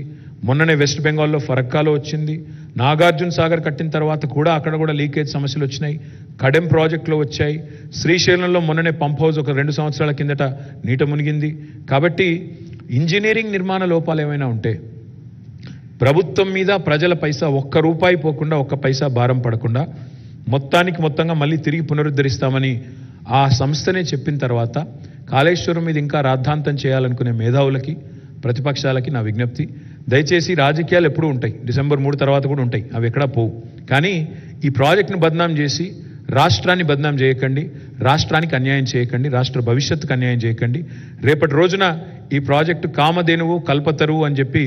A: మొన్ననే వెస్ట్ బెంగాల్లో ఫరక్కాలో వచ్చింది, నాగార్జున సాగర్ కట్టిన తర్వాత కూడా అక్కడ కూడా లీకేజ్ సమస్యలు వచ్చినాయి, కడెం ప్రాజెక్టులో వచ్చాయి, శ్రీశైలంలో మొన్ననే పంప్ హౌస్ ఒక 2 సంవత్సరాల కిందట నీట మునిగింది. కాబట్టి ఇంజనీరింగ్ నిర్మాణ లోపాలు ఏమైనా ఉంటే ప్రభుత్వం మీద ప్రజల పైసా ఒక్క రూపాయి పోకుండా, ఒక్క పైసా భారం పడకుండా మొత్తంగా మళ్ళీ తిరిగి పునరుద్ధరిస్తామని ఆ సంస్థనే చెప్పిన తర్వాత కాళేశ్వరం మీద ఇంకా రాద్ధాంతం చేయాలనుకునే మేధావులకి, ప్రతిపక్షాలకి నా విజ్ఞప్తి, దయచేసి రాజకీయాలు ఎప్పుడూ ఉంటాయి, డిసెంబర్ 3 తర్వాత కూడా ఉంటాయి, అవి ఎక్కడా పోవు. కానీ ఈ ప్రాజెక్టును బద్నాం చేసి రాష్ట్రాన్ని బద్నాం చేయకండి, రాష్ట్రానికి అన్యాయం చేయకండి, రాష్ట్ర భవిష్యత్తుకు అన్యాయం చేయకండి. రేపటి రోజున ఈ ప్రాజెక్టు కామధేనువు, కల్పతరువు అని చెప్పి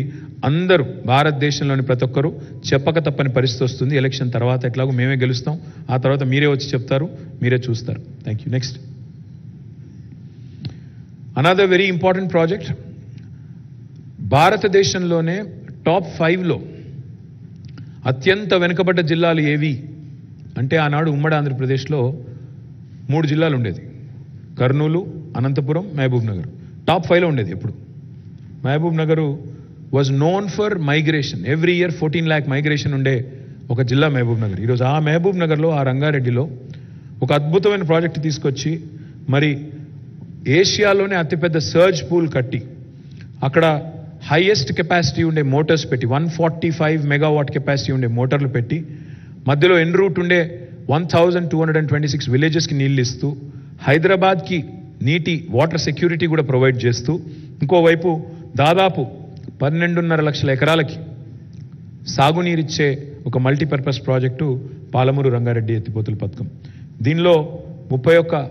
A: అందరూ భారతదేశంలోని ప్రతి ఒక్కరూ చెప్పక తప్పని పరిస్థితి వస్తుంది. ఎలక్షన్ తర్వాత ఎట్లాగో మేమే గెలుస్తాం, ఆ తర్వాత మీరే వచ్చి చెప్తారు, మీరే చూస్తారు. Thank you. Next, another very important project. భారతదేశంలోనే టాప్ 5లో అత్యంత వెనుకబడ్డ జిల్లాలు ఏవి అంటే ఆనాడు ఉమ్మడి ఆంధ్రప్రదేశ్లో 3 జిల్లాలు ఉండేది, కర్నూలు, అనంతపురం, మహబూబ్ నగర్. టాప్ 5లో ఉండేది. ఎప్పుడు Mahabubnagar was known for migration. Every year 14 lakh migration ఉండే ఒక జిల్లా మహబూబ్ నగర్. ఈరోజు ఆ మహబూబ్ నగర్లో, ఆ రంగారెడ్డిలో ఒక అద్భుతమైన ప్రాజెక్టు తీసుకొచ్చి మరి ఏషియాలోనే అతిపెద్ద సర్జ్ పూల్ కట్టి అక్కడ హైయెస్ట్ కెపాసిటీ ఉండే మోటార్స్ పెట్టి 145 మెగావాట్ కెపాసిటీ ఉండే మోటార్లు పెట్టి మధ్యలో ఎన్ రూట్ ఉండే 1226 విలేజెస్కి నీళ్ళు ఇస్తూ హైదరాబాద్కి నీటి వాటర్ సెక్యూరిటీ కూడా ప్రొవైడ్ చేస్తూ ఇంకోవైపు దాదాపు 12.5 లక్షల ఎకరాలకి సాగునీరిచ్చే ఒక మల్టీపర్పస్ ప్రాజెక్టు పాలమూరు రంగారెడ్డి ఎత్తిపోతుల పథకం. దీనిలో 31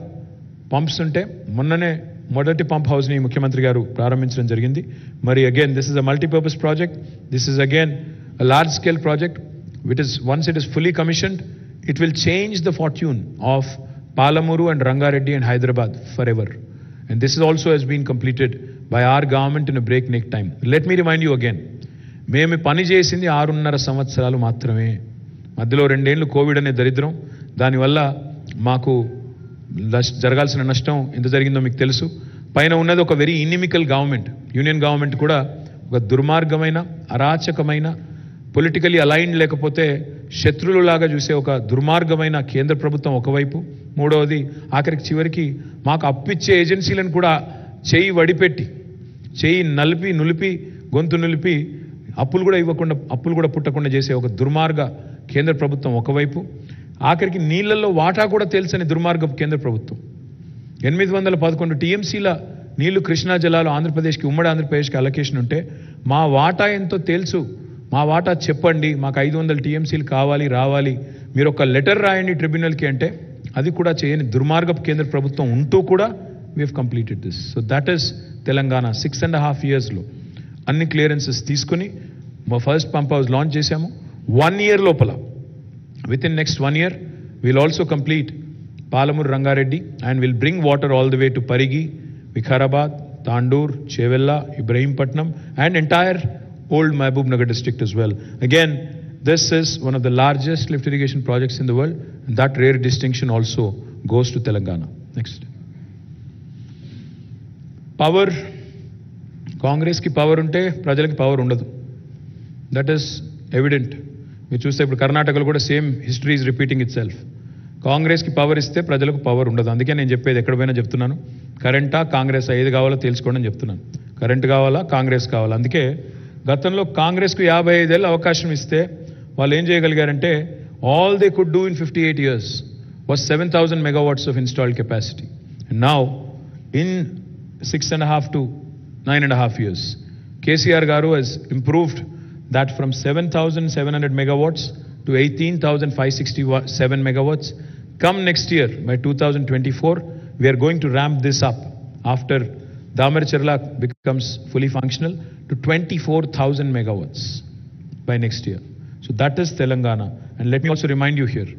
A: పంప్స్ ఉంటే మొన్ననే మొదటి పంప్ హౌస్ని ముఖ్యమంత్రి గారు ప్రారంభించడం జరిగింది. మరి again this is a multipurpose project, this is again a large scale project which is once it is fully commissioned, it will change the fortune of Palamuru and Rangareddy and Hyderabad forever. And this is also has been completed by our government in a breakneck time. Let me remind you again, మేము పని చేసింది 6.5 సంవత్సరాలు మాత్రమే. మధ్యలో 2 ఏళ్ళు Covid అనే దరిద్రం, దానివల్ల మాకు జరగాల్సిన నష్టం ఎంత జరిగిందో మీకు తెలుసు. పైన ఉన్నది ఒక very inimical government, union government కూడా ఒక దుర్మార్గమైన, అరాచకమైన, పొలిటికలీ అలైన్డ్ లేకపోతే శత్రువులాగా చూసే ఒక దుర్మార్గమైన కేంద్ర ప్రభుత్వం ఒకవైపు, మూడవది ఆఖరికి చివరికి మాకు అప్పిచ్చే ఏజెన్సీలను కూడా చేయి వడిపెట్టి, చేయి నులిపి గొంతు నులిపి అప్పులు కూడా ఇవ్వకుండా, అప్పులు కూడా పుట్టకుండా చేసే ఒక దుర్మార్గ కేంద్ర ప్రభుత్వం ఒకవైపు, ఆఖరికి నీళ్లలో వాటా కూడా తెలుసని దుర్మార్గపు కేంద్ర ప్రభుత్వం. 811 టీఎంసీల నీళ్లు కృష్ణా జలాలు ఆంధ్రప్రదేశ్కి, ఉమ్మడి ఆంధ్రప్రదేశ్కి అలొకేషన్ ఉంటే మా వాటా ఎంతో తెలుసు, మా వాటా చెప్పండి, మాకు 500 టీఎంసీలు కావాలి, రావాలి, మీరు ఒక లెటర్ రాయండి ట్రిబ్యునల్కి అంటే అది కూడా చేయని దుర్మార్గపు కేంద్ర ప్రభుత్వం ఉంటూ కూడా we have completed this. So that is Telangana. 6.5 yearsలో అన్ని క్లియరెన్సెస్ తీసుకుని మా ఫస్ట్ పంప్ హౌస్ లాంచ్ చేశాము. 1 year లోపల, with in next 1 year will also complete Palamuru Rangareddy and will bring water all the way to Parigi, Vikarabad, Tandur, Chevella, Ibrahimpatnam and entire old Mahbub Nagar district as well. Again, this is one of the largest lift irrigation projects in the world, and that rare distinction also goes to Telangana. Next. Power. Congress ki power unte prajalaki power undadu. That is evident. మీరు చూస్తే ఇప్పుడు కర్ణాటకలో కూడా same history is repeating it self. కాంగ్రెస్కి power ఇస్తే ప్రజలకు power ఉండదు. అందుకే నేను చెప్పేది ఎక్కడ పోయినా చెప్తున్నాను, కరెంటా కాంగ్రెస్ ఏది కావాలో తెలుసుకోండి అని చెప్తున్నాను. కరెంట్ కావాలా, కాంగ్రెస్ కావాలా. అందుకే గతంలో కాంగ్రెస్కు 55 ఏళ్ళ అవకాశం ఇస్తే వాళ్ళు ఏం చేయగలిగారంటే all they could do in 58 years was 7,000 megawatts of installed capacity. And now in 6.5 to 9.5 years, KCR garu has improved that from 7,700 megawatts to 18,567 megawatts. Come next year, by 2024, we are going to ramp this up after Damarcherla becomes fully functional to 24,000 megawatts by next year. So that is Telangana. And let me also remind you here,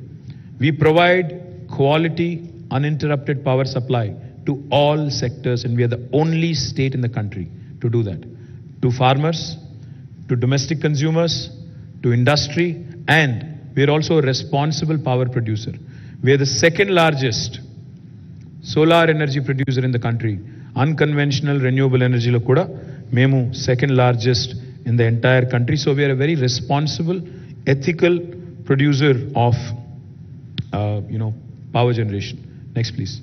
A: we provide quality, uninterrupted power supply to all sectors, and we are the only state in the country to do that. To farmers, to domestic consumers, to industry, and we are also a responsible power producer. We are the second largest solar energy producer in the country. Unconventional renewable energy lo kuda memu second largest in the entire country. So we are a very responsible, ethical producer of power generation. Next, please.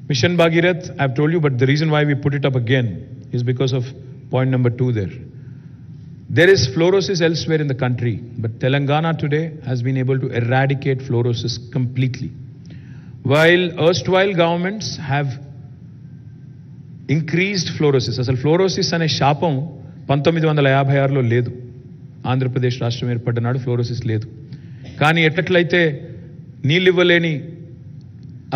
A: Mission Bhagirath, I've told you, but the reason why we put it up again is because of point number 2 there. There is fluorosis elsewhere in the country, but Telangana today has been able to eradicate fluorosis completely. While erstwhile governments have increased fluorosis, asal fluorosis ane shapam 1956 lo ledu. Andhra Pradesh రాష్ట్రం ఏర్పడ్డనాడు fluorosis లేదు. కానీ ఎట్లయితే నీళ్ళివ్వలేని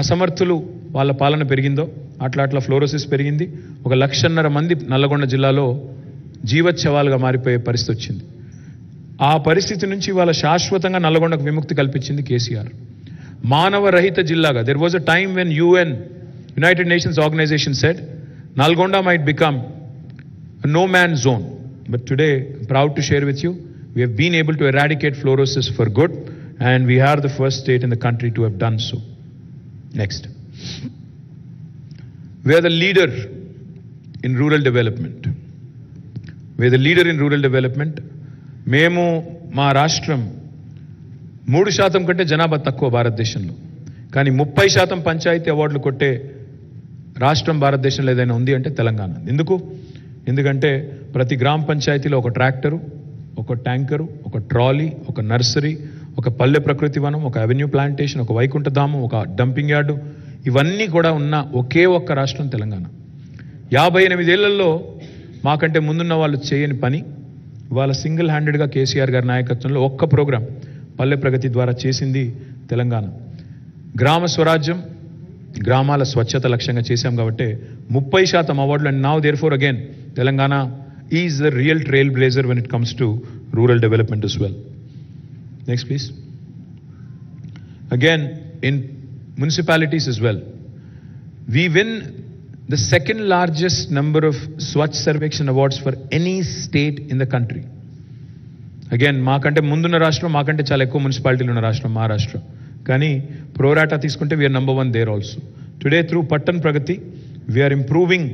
A: అసమర్థులు వాళ్ళ పాలన పెరిగిందో అట్లా fluorosis పెరిగింది. 1.5 మంది నల్లగొండ జిల్లాలో జీవచ్ఛవాలుగా మారిపోయే పరిస్థితి వచ్చింది. ఆ పరిస్థితి నుంచి వాళ్ళ శాశ్వతంగా నల్లగొండకు విముక్తి కల్పించింది కేసీఆర్. మానవ రహిత జిల్లాగా, there was a time when UN, United Nations Organization, said Nalgonda might become a no-man zone. But today, proud to share with you, we have been able to eradicate fluorosis for good, and we are the first state in the country to have done so. Next. We are the leader in rural development. We are the leader in rural development. మేము మా రాష్ట్రం 3% కంటే జనాభా తక్కువ భారతదేశంలో, కానీ 30% పంచాయతీ అవార్డులు కొట్టే రాష్ట్రం భారతదేశంలో ఏదైనా ఉంది అంటే తెలంగాణ. ఎందుకంటే ప్రతి గ్రామ పంచాయతీలో ఒక ట్రాక్టరు, ఒక ట్యాంకరు, ఒక ట్రాలీ, ఒక నర్సరీ, ఒక పల్లె ప్రకృతి వనం, ఒక అవెన్యూ ప్లాంటేషన్, ఒక వైకుంఠధామం, ఒక డంపింగ్ యార్డు, ఇవన్నీ కూడా ఉన్న ఒకే ఒక్క రాష్ట్రం తెలంగాణ. 58 ఏళ్లలో మాకంటే ముందున్న వాళ్ళు చేయని పని ఇవాళ సింగిల్ హ్యాండెడ్గా కేసీఆర్ గారి నాయకత్వంలో ఒక్క ప్రోగ్రాం పల్లె ప్రగతి ద్వారా చేసింది తెలంగాణ. గ్రామ స్వరాజ్యం, గ్రామాల స్వచ్ఛత లక్ష్యంగా చేశాం కాబట్టి 30% అవార్డులు. And now therefore again Telangana is the real trailblazer when it comes to rural development as well. Next, please. Again, in municipalities as well, we win the second largest number of Swachh Sarvekshan awards for any state in the country. Again, మాకంటే ముందున్న రాష్ట్రం, మాకంటే చాలా ఎక్కువ మున్సిపాలిటీలు ఉన్న రాష్ట్రం మహారాష్ట్ర. కానీ ప్రోరాటా తీసుకుంటే we are number 1 there also. Today, through Pattan Pragati, we are improving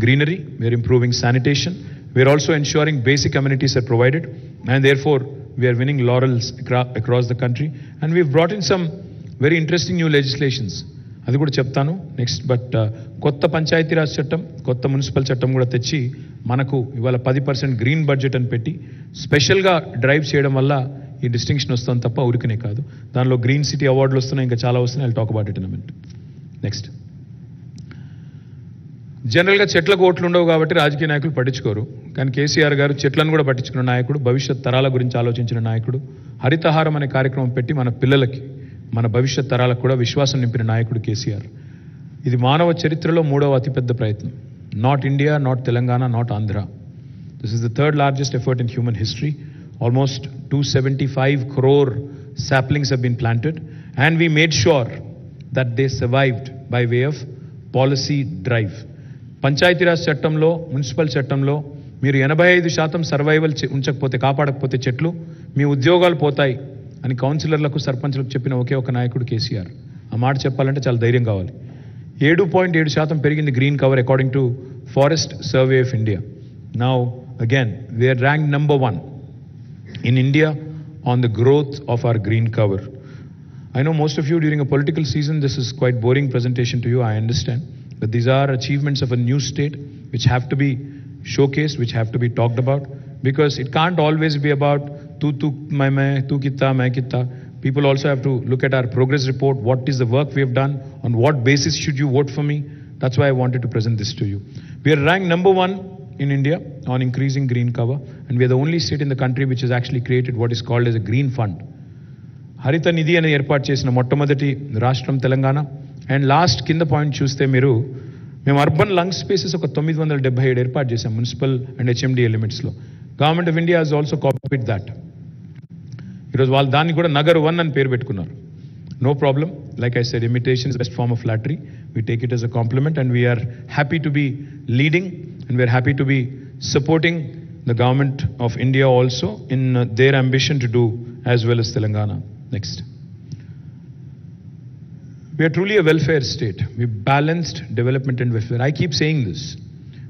A: greenery, we are improving sanitation, we are also ensuring basic amenities are provided, and therefore we are winning laurels across the country, and we've brought in some very interesting new legislations. అది కూడా చెప్తాను next. But కొత్త పంచాయతీరాజ్ చట్టం, కొత్త municipal చట్టం కూడా తెచ్చి మనకు ఇవాళ 10% గ్రీన్ బడ్జెట్ అని పెట్టి స్పెషల్గా డ్రైవ్ చేయడం వల్ల ఈ డిస్టింక్షన్ వస్తుంది తప్ప ఊరికనే కాదు. దానిలో గ్రీన్ సిటీ అవార్డులు వస్తున్నాయి, ఇంకా చాలా వస్తున్నాయి. I'll talk about it in a minute. Next. జనరల్గా చెట్లకు ఓట్లు ఉండవు కాబట్టి రాజకీయ నాయకులు పట్టించుకోరు, కానీ కేసీఆర్ గారు చెట్లను కూడా పట్టించుకున్న నాయకుడు, భవిష్యత్ తరాల గురించి ఆలోచించిన నాయకుడు, హరితహారం అనే కార్యక్రమం పెట్టి మన పిల్లలకి, మన భవిష్యత్ తరాలకు కూడా విశ్వాసం నింపిన నాయకుడు కేసీఆర్. ఇది మానవ చరిత్రలో 3వ అతిపెద్ద ప్రయత్నం. Not India, not Telangana, not Andhra. This is the 3rd largest effort in human history. Almost 275 crore saplings have been planted, and we made sure that they survived by way of policy drive. Panchayati Raj చట్టంలో, municipal చట్టంలో మీరు 85% survival ఉంచకపోతే, కాపాడకపోతే చెట్లు మీ ఉద్యోగాలు పోతాయి అని కౌన్సిలర్లకు, సర్పంచ్లకు చెప్పిన ఒకే ఒక నాయకుడు కేసీఆర్. ఆ మాట చెప్పాలంటే చాలా ధైర్యం కావాలి. 7.7% పెరిగింది green cover according to forest survey of India. Now again we are ranked number 1 in India on the growth of our green cover. I know most of you during a political season this is quite boring presentation to you, I understand, that these are achievements of a new state which have to be showcased, which have to be talked about, because it can't always be about tu main, tu kitta, main kitta. People also have to look at our progress report. What is the work we have done? On what basis should you vote for me? That's why I wanted to present this to you. We are ranked number 1 in India on increasing green cover, and we are the only state in the country which has actually created what is called as a green fund. హరిత నిధి అని ఏర్పాటు చేసిన మొట్టమొదటి రాష్ట్రం Telangana. And last కింద point చూస్తే మేము urban lung spaces ఒక 977 ఏర్పాటు చేశాం మున్సిపల్ అండ్ హెచ్ఎండిఏ లిమిట్స్లో. Government of India has also copied that. ఈరోజు వాళ్ళు దాన్ని కూడా నగర్ 1 అని పేరు పెట్టుకున్నారు. No problem. Like I said, imitation is best form of flattery. We take it as a compliment and we are happy to be leading and we are happy to be supporting the government of India also in their ambition to do as well as Telangana. Next. We are truly a welfare state. We balanced development and welfare. I keep saying this.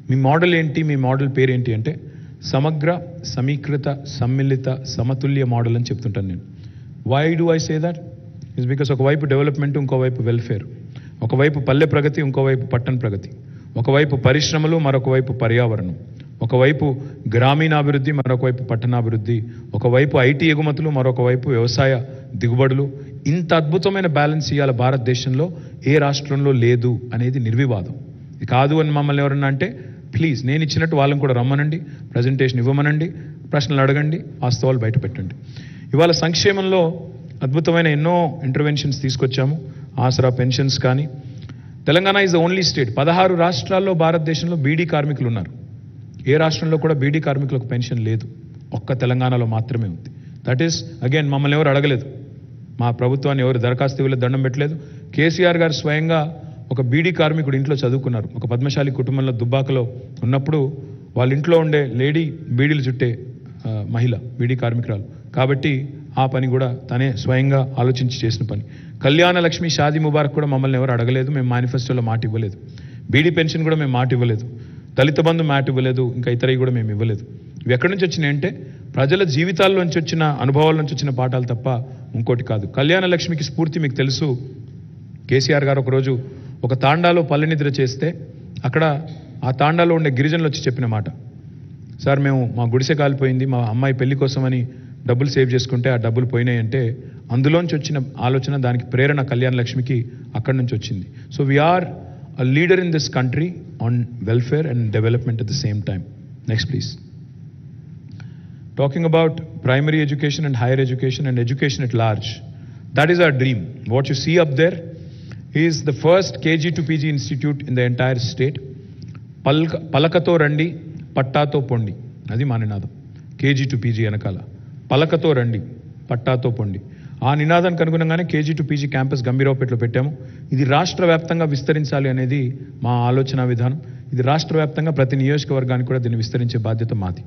A: Me model ఏంటి, మీ model పేరు ఏంటి అంటే సమగ్ర, సమీకృత, సమ్మిళిత, సమతుల్య model అని చెప్తుంటాను నేను. Why do I say that? It's because ఒకవైపు డెవలప్మెంట్, ఇంకోవైపు వెల్ఫేర్. ఒకవైపు పల్లె ప్రగతి, ఇంకోవైపు పట్టణ ప్రగతి. ఒకవైపు పరిశ్రమలు, మరొకవైపు పర్యావరణం. ఒకవైపు గ్రామీణాభివృద్ధి, మరొకవైపు పట్టణాభివృద్ధి. ఒకవైపు ఐటీ ఎగుమతులు, మరొకవైపు వ్యవసాయ దిగుబడులు. ఇంత అద్భుతమైన బ్యాలెన్స్ ఇవాళ భారతదేశంలో ఏ రాష్ట్రంలో లేదు అనేది నిర్వివాదం. ఇది కాదు అని మమ్మల్ని ఎవరన్నా అంటే ప్లీజ్, నేను ఇచ్చినట్టు వాళ్ళని కూడా రమ్మనండి, ప్రజెంటేషన్ ఇవ్వమనండి, ప్రశ్నలు అడగండి, వాస్తవాలు బయట పెట్టండి. ఇవాళ సంక్షేమంలో అద్భుతమైన ఎన్నో ఇంటర్వెన్షన్స్ తీసుకొచ్చాము. ఆసరా పెన్షన్స్ కానీ. Telangana is the only state. 16 రాష్ట్రాల్లో భారతదేశంలో బీడీ కార్మికులు ఉన్నారు. ఏ రాష్ట్రంలో కూడా బీడీ కార్మికులకు పెన్షన్ లేదు. ఒక్క తెలంగాణలో మాత్రమే ఉంది. దట్ ఈస్ అగైన్, మమ్మల్ని ఎవరు అడగలేదు, మా ప్రభుత్వాన్ని ఎవరు దరఖాస్తు ఇవ్వలేదు, దండం పెట్టలేదు. కేసీఆర్ గారు స్వయంగా ఒక బీడీ కార్మికుడు ఇంట్లో చదువుకున్నారు. ఒక పద్మశాలి కుటుంబంలో దుబ్బాకలో ఉన్నప్పుడు వాళ్ళ ఇంట్లో ఉండే లేడీ బీడీలు చుట్టే మహిళ, బీడీ కార్మికురాలు కాబట్టి ఆ పని కూడా తనే స్వయంగా ఆలోచించి చేసిన పని. కళ్యాణ లక్ష్మి, షాదీ ముబారక్ కూడా మమ్మల్ని ఎవరు అడగలేదు. మేము మేనిఫెస్టోలో మాట ఇవ్వలేదు. బీడీ పెన్షన్ కూడా మేము మాట ఇవ్వలేదు. దళిత బంధు మాట ఇవ్వలేదు. ఇంకా ఇతరవి కూడా మేము ఇవ్వలేదు. ఇవి ఎక్కడి నుంచి వచ్చినాయి అంటే ప్రజల జీవితాల్లోంచి వచ్చిన, అనుభవాల నుంచి వచ్చిన పాఠాలు తప్ప ఇంకోటి కాదు. కళ్యాణ లక్ష్మికి స్ఫూర్తి మీకు తెలుసు. కేసీఆర్ గారు ఒకరోజు ఒక తాండాలో పల్లె నిద్ర చేస్తే అక్కడ ఆ తాండాలో ఉండే గిరిజనులు వచ్చి చెప్పిన మాట, సార్ మేము మా గుడిసె కాలిపోయింది, మా అమ్మాయి పెళ్లి కోసమని డబ్బులు సేవ్ చేసుకుంటే ఆ డబ్బులు పోయినాయి అంటే అందులోంచి వచ్చిన ఆలోచన, దానికి ప్రేరణ కళ్యాణ లక్ష్మికి అక్కడి నుంచి వచ్చింది. So we are a leader in this country on welfare and development at the same time. Next, please. Talking about primary education and higher education and education at large, that is our dream. What you see up there is the first KG to PG institute in the entire state. Palakato randi, pattato pondi. Adi ma ninadam. KG to PG anakala. Palakato randi, pattato pondi. ఆ నినాదానికి అనుగుణంగానే KG to PG campus గంభీరావుపేటలో పెట్టాము. ఇది రాష్ట్ర వ్యాప్తంగా విస్తరించాలి అనేది మా ఆలోచన విధానం. ఇది రాష్ట్ర వ్యాప్తంగా ప్రతి నియోజకవర్గానికి కూడా దీన్ని విస్తరించే బాధ్యత మాది.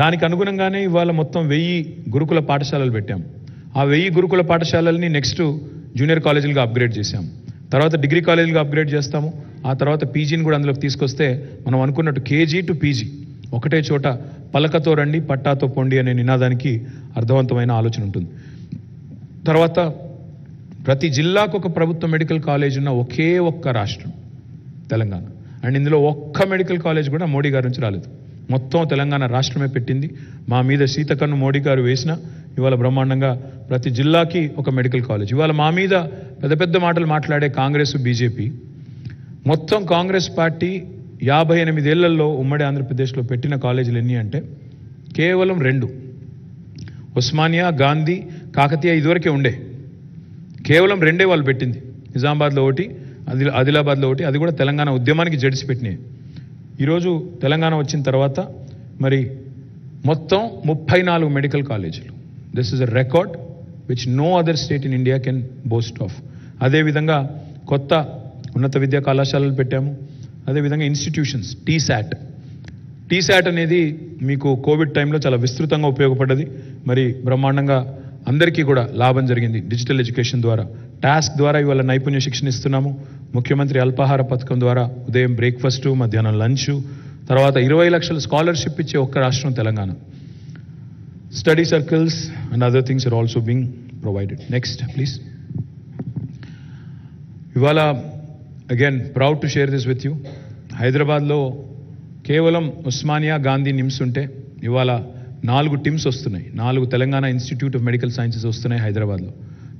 A: దానికి అనుగుణంగానే ఇవాళ మొత్తం 1000 గురుకుల పాఠశాలలు పెట్టాము. ఆ 1000 గురుకుల పాఠశాలల్ని నెక్స్ట్ జూనియర్ కాలేజీలుగా అప్గ్రేడ్ చేశాము. తర్వాత డిగ్రీ కాలేజీలుగా అప్గ్రేడ్ చేస్తాము. ఆ తర్వాత పీజీని కూడా అందులోకి తీసుకొస్తే మనం అనుకున్నట్టు కేజీ టు పీజీ ఒకటే చోట పలకతో రండి, పట్టాతో పొండి అనే నినాదానికి అర్థవంతమైన ఆలోచన ఉంటుంది. తర్వాత ప్రతి జిల్లాకు ఒక ప్రభుత్వ మెడికల్ కాలేజ్ ఉన్న ఒకే ఒక్క రాష్ట్రం తెలంగాణ. అండ్ ఇందులో ఒక్క మెడికల్ కాలేజ్ కూడా మోడీ గారి నుంచి రాలేదు. మొత్తం తెలంగాణ రాష్ట్రమే పెట్టింది. మా మీద శీతకన్ను మోడీ గారు వేసిన ఇవాళ బ్రహ్మాండంగా ప్రతి జిల్లాకి ఒక మెడికల్ కాలేజ్. ఇవాళ మా మీద పెద్ద పెద్ద మాటలు మాట్లాడే కాంగ్రెస్, బీజేపీ, మొత్తం కాంగ్రెస్ పార్టీ 58 ఏళ్లలో ఉమ్మడి ఆంధ్రప్రదేశ్లో పెట్టిన కాలేజీలు ఎన్ని అంటే కేవలం 2. ఉస్మానియా, గాంధీ, కాకతీయ ఇదివరకే ఉండే. కేవలం 2 వాళ్ళు పెట్టింది. నిజామాబాద్లో ఒకటి, ఆదిలాబాద్లో ఒకటి. అది కూడా తెలంగాణ ఉద్యమానికి జడిసి పెట్టినాయి. ఈరోజు తెలంగాణ వచ్చిన తర్వాత మరి మొత్తం 34 మెడికల్ కాలేజీలు. This is a record which no other state in India can boast of. అదేవిధంగా కొత్త ఉన్నత విద్యా కళాశాలలు పెట్టాము. అదేవిధంగా ఇన్స్టిట్యూషన్స్, టీశాట్ అనేది మీకు కోవిడ్ టైంలో చాలా విస్తృతంగా ఉపయోగపడ్డది. మరి బ్రహ్మాండంగా అందరికీ కూడా లాభం జరిగింది. డిజిటల్ ఎడ్యుకేషన్ ద్వారా, టాస్క్ ద్వారా ఇవాళ నైపుణ్య శిక్షణ ఇస్తున్నాము. ముఖ్యమంత్రి అల్పాహార పథకం ద్వారా ఉదయం బ్రేక్ఫాస్టు, మధ్యాహ్నం లంచ్, తర్వాత 20 లక్షల స్కాలర్షిప్ ఇచ్చే ఒక్క రాష్ట్రం Telangana. Study circles and other things are also being provided. Next please. ఇవాళ again proud to share this with you. హైదరాబాద్లో కేవలం ఉస్మానియా గాంధీ నిమ్స్ ఉంటే ఇవాళ 4 టిమ్స్ వస్తున్నాయి. 4 Telangana institute of medical sciences వస్తున్నాయి హైదరాబాద్లో.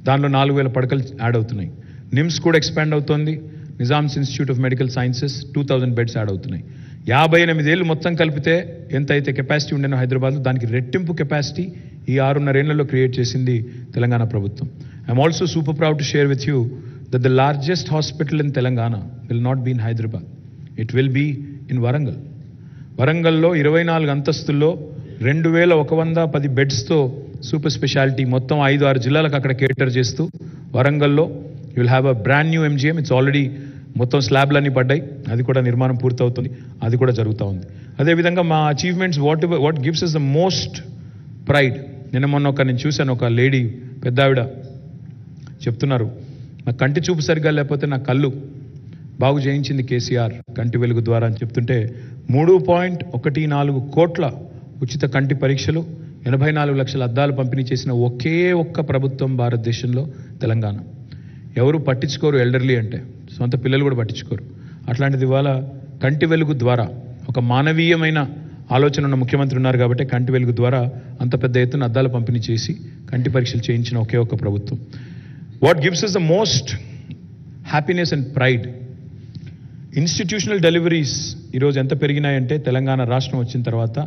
A: దానిలో 4,000 పడకలు యాడ్ అవుతున్నాయి. నిమ్స్ కూడా ఎక్స్పాండ్ అవుతోంది. Nizam's institute of medical sciences 2,000 beds add అవుతున్నాయి. 58 ఏళ్ళు మొత్తం కలిపితే ఎంత అయితే కెపాసిటీ ఉండేనో హైదరాబాద్లో దానికి రెట్టింపు కెపాసిటీ ఈ 6.5 ఏళ్లలో క్రియేట్ చేసింది తెలంగాణ ప్రభుత్వం. I'm also super proud to share with you that the largest hospital in Telangana will not be in Hyderabad. It will be in Warangal. వరంగల్లో 24 అంతస్తుల్లో 2,110 బెడ్స్తో సూపర్ స్పెషాలిటీ మొత్తం 5-6 జిల్లాలకు అక్కడ కేటర్ చేస్తూ వరంగల్లో you will have a brand new MGM. It's already మొత్తం స్లాబ్లన్నీ పడ్డాయి, అది కూడా నిర్మాణం పూర్తవుతుంది, అది కూడా జరుగుతూ ఉంది. అదేవిధంగా మా achievements what gives us the most pride. మొన్న నేను చూశాను, ఒక లేడీ పెద్ద ఆవిడ చెప్తున్నారు, నా కంటి చూపు సరిగ్గా లేకపోతే నా కళ్ళు బాగు చేయించింది కేసీఆర్ కంటి వెలుగు ద్వారా అని చెప్తుంటే 3.14 కోట్ల ఉచిత కంటి పరీక్షలు, 84 లక్షల అద్దాలు పంపిణీ చేసిన ఒకే ఒక్క ప్రభుత్వం భారతదేశంలో తెలంగాణ. ఎవరు పట్టించుకోరు ఎల్డర్లీ అంటే, సొంత పిల్లలు కూడా పట్టించుకోరు. అట్లాంటిది ఇవాళ కంటి వెలుగు ద్వారా ఒక మానవీయమైన ఆలోచన ఉన్న ముఖ్యమంత్రి ఉన్నారు కాబట్టి కంటి వెలుగు ద్వారా అంత పెద్ద ఎత్తున అద్దాలు పంపిణీ చేసి కంటి పరీక్షలు చేయించిన ఒకే ఒక్క ప్రభుత్వం. What gives us the most happiness and pride? Institutional deliveries ఈరోజు ఎంత పెరిగినాయంటే తెలంగాణ రాష్ట్రం వచ్చిన తర్వాత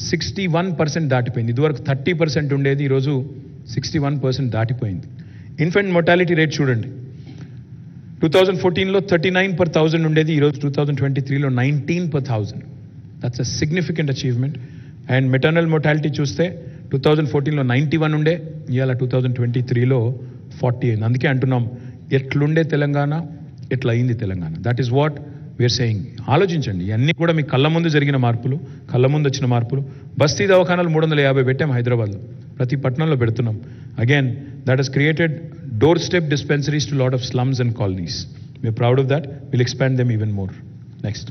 A: 61% దాటిపోయింది. ఇదివరకు 30% ఉండేది, ఈరోజు 61% దాటిపోయింది. ఇన్ఫెంట్ మోర్టాలిటీ రేట్ చూడండి, 2014లో 39 per 1000 ఉండేది, ఈరోజు 2023లో 19 per 1000. That's a significant achievement. And maternal mortality చూస్తే 2014లో 91 ఉండే, ఇవాళ 2023లో 40 అయింది. అందుకే అంటున్నాం, ఎట్లుండే తెలంగాణ ఎట్లా అయింది Telangana. That is what we are saying. ఆలోచించండి, ఇవన్నీ కూడా మీ కళ్ళ ముందు జరిగిన మార్పులు, కళ్ళ ముందు వచ్చిన మార్పులు. బస్తీ దవాఖానాలు 350 పెట్టాం హైదరాబాద్లో, ప్రతి పట్టణంలో పెడుతున్నాం. Again that has created door step dispensaries to lot of slums and colonies. We are proud of that. Will expand them even more. Next,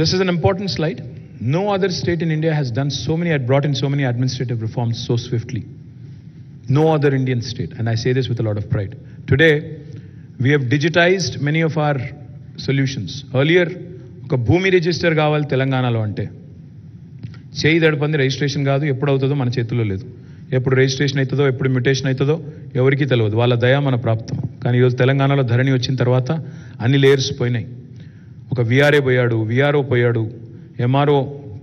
A: this is an important slide. No other state in India has done so many, had brought in so many administrative reforms so swiftly. No other Indian state, and I say this with a lot of pride. Today, we have digitized many of our solutions. Earlier, oka bhoomi register kavali Telanganalo ante cheyi dadapandi registration kaadu, eppudu avutado mana chetulo ledu. Eppudu registration aitado, eppudu mutation aitado evariki televadu. Valla daya mana praptam. Kani ee roju Telanganalo dharani vachin tarvata anni layers poyinayi. Oka VRA poyadu, VRO poyadu, MRO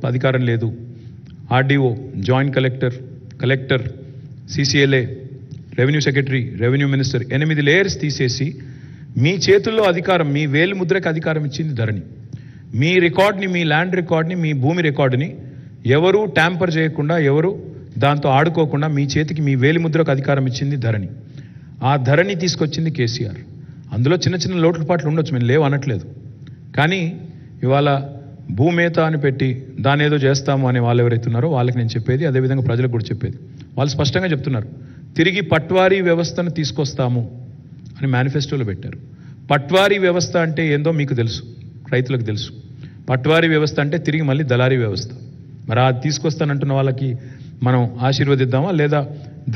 A: అధికారం లేదు, RDO, joint collector, CCLA, revenue secretary, revenue minister, 8 layers తీసేసి మీ చేతుల్లో అధికారం, మీ వేలు ముద్రకి అధికారం ఇచ్చింది ధరణి. మీ రికార్డ్ని, మీ land రికార్డ్ని, మీ భూమి రికార్డుని ఎవరు ట్యాంపర్ చేయకుండా, ఎవరు దాంతో ఆడుకోకుండా మీ చేతికి, మీ వేలి ముద్రకు అధికారం ఇచ్చింది ధరణి. ఆ ధరణి తీసుకొచ్చింది కేసీఆర్. అందులో చిన్న చిన్న లోటుపాట్లు ఉండొచ్చు, మేము లేవు అనట్లేదు. కానీ ఇవాళ భూమేత అని పెట్టి దాని ఏదో చేస్తాము అనే వాళ్ళు ఎవరైతే ఉన్నారో వాళ్ళకి నేను చెప్పేది, అదేవిధంగా ప్రజలకు కూడా చెప్పేది, వాళ్ళు స్పష్టంగా చెప్తున్నారు, తిరిగి పట్వారీ వ్యవస్థను తీసుకొస్తాము అని మేనిఫెస్టోలో పెట్టారు. పట్వారీ వ్యవస్థ అంటే ఏందో మీకు తెలుసు, రైతులకు తెలుసు. పట్వారీ వ్యవస్థ అంటే తిరిగి మళ్ళీ దళారీ వ్యవస్థ. మరి అది తీసుకొస్తానంటున్న వాళ్ళకి మనం ఆశీర్వదిద్దామా, లేదా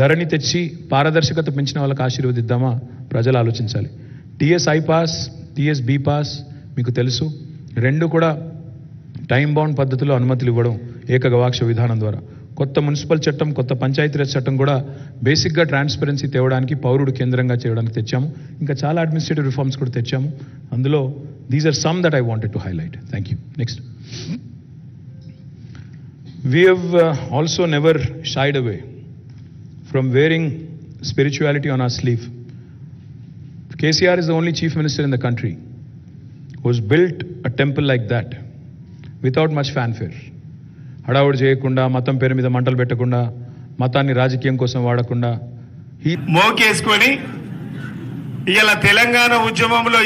A: ధరణి తెచ్చి పారదర్శకత పెంచిన వాళ్ళకి ఆశీర్వదిద్దామా? ప్రజలు ఆలోచించాలి. TS I pass, TS B pass మీకు తెలుసు, రెండు కూడా టైం బౌండ్ పద్ధతిలో అనుమతులు ఇవ్వడం ఏకగవాక్ష విధానం ద్వారా. కొత్త మున్సిపల్ చట్టం, కొత్త పంచాయతీరాజ్ చట్టం కూడా బేసిక్గా ట్రాన్స్పరెన్సీ తేవడానికి, పౌరుడు కేంద్రంగా చేయడానికి తెచ్చాము. ఇంకా చాలా అడ్మినిస్ట్రేటివ్ రిఫార్మ్స్ కూడా తెచ్చాము. అందులో these are some that I wanted to highlight. Thank you. Next, we have also never shied away from wearing spirituality on our sleeve. KCR is the only chief minister in the country who has built a temple like that without much fanfare. హడావుడు చేయకుండా, మతం పేరు మీద మంటలు పెట్టకుండా, మతాన్ని రాజకీయం కోసం వాడకుండా
B: మోకేసుకొని ఇలా తెలంగాణ ఉద్యమంలో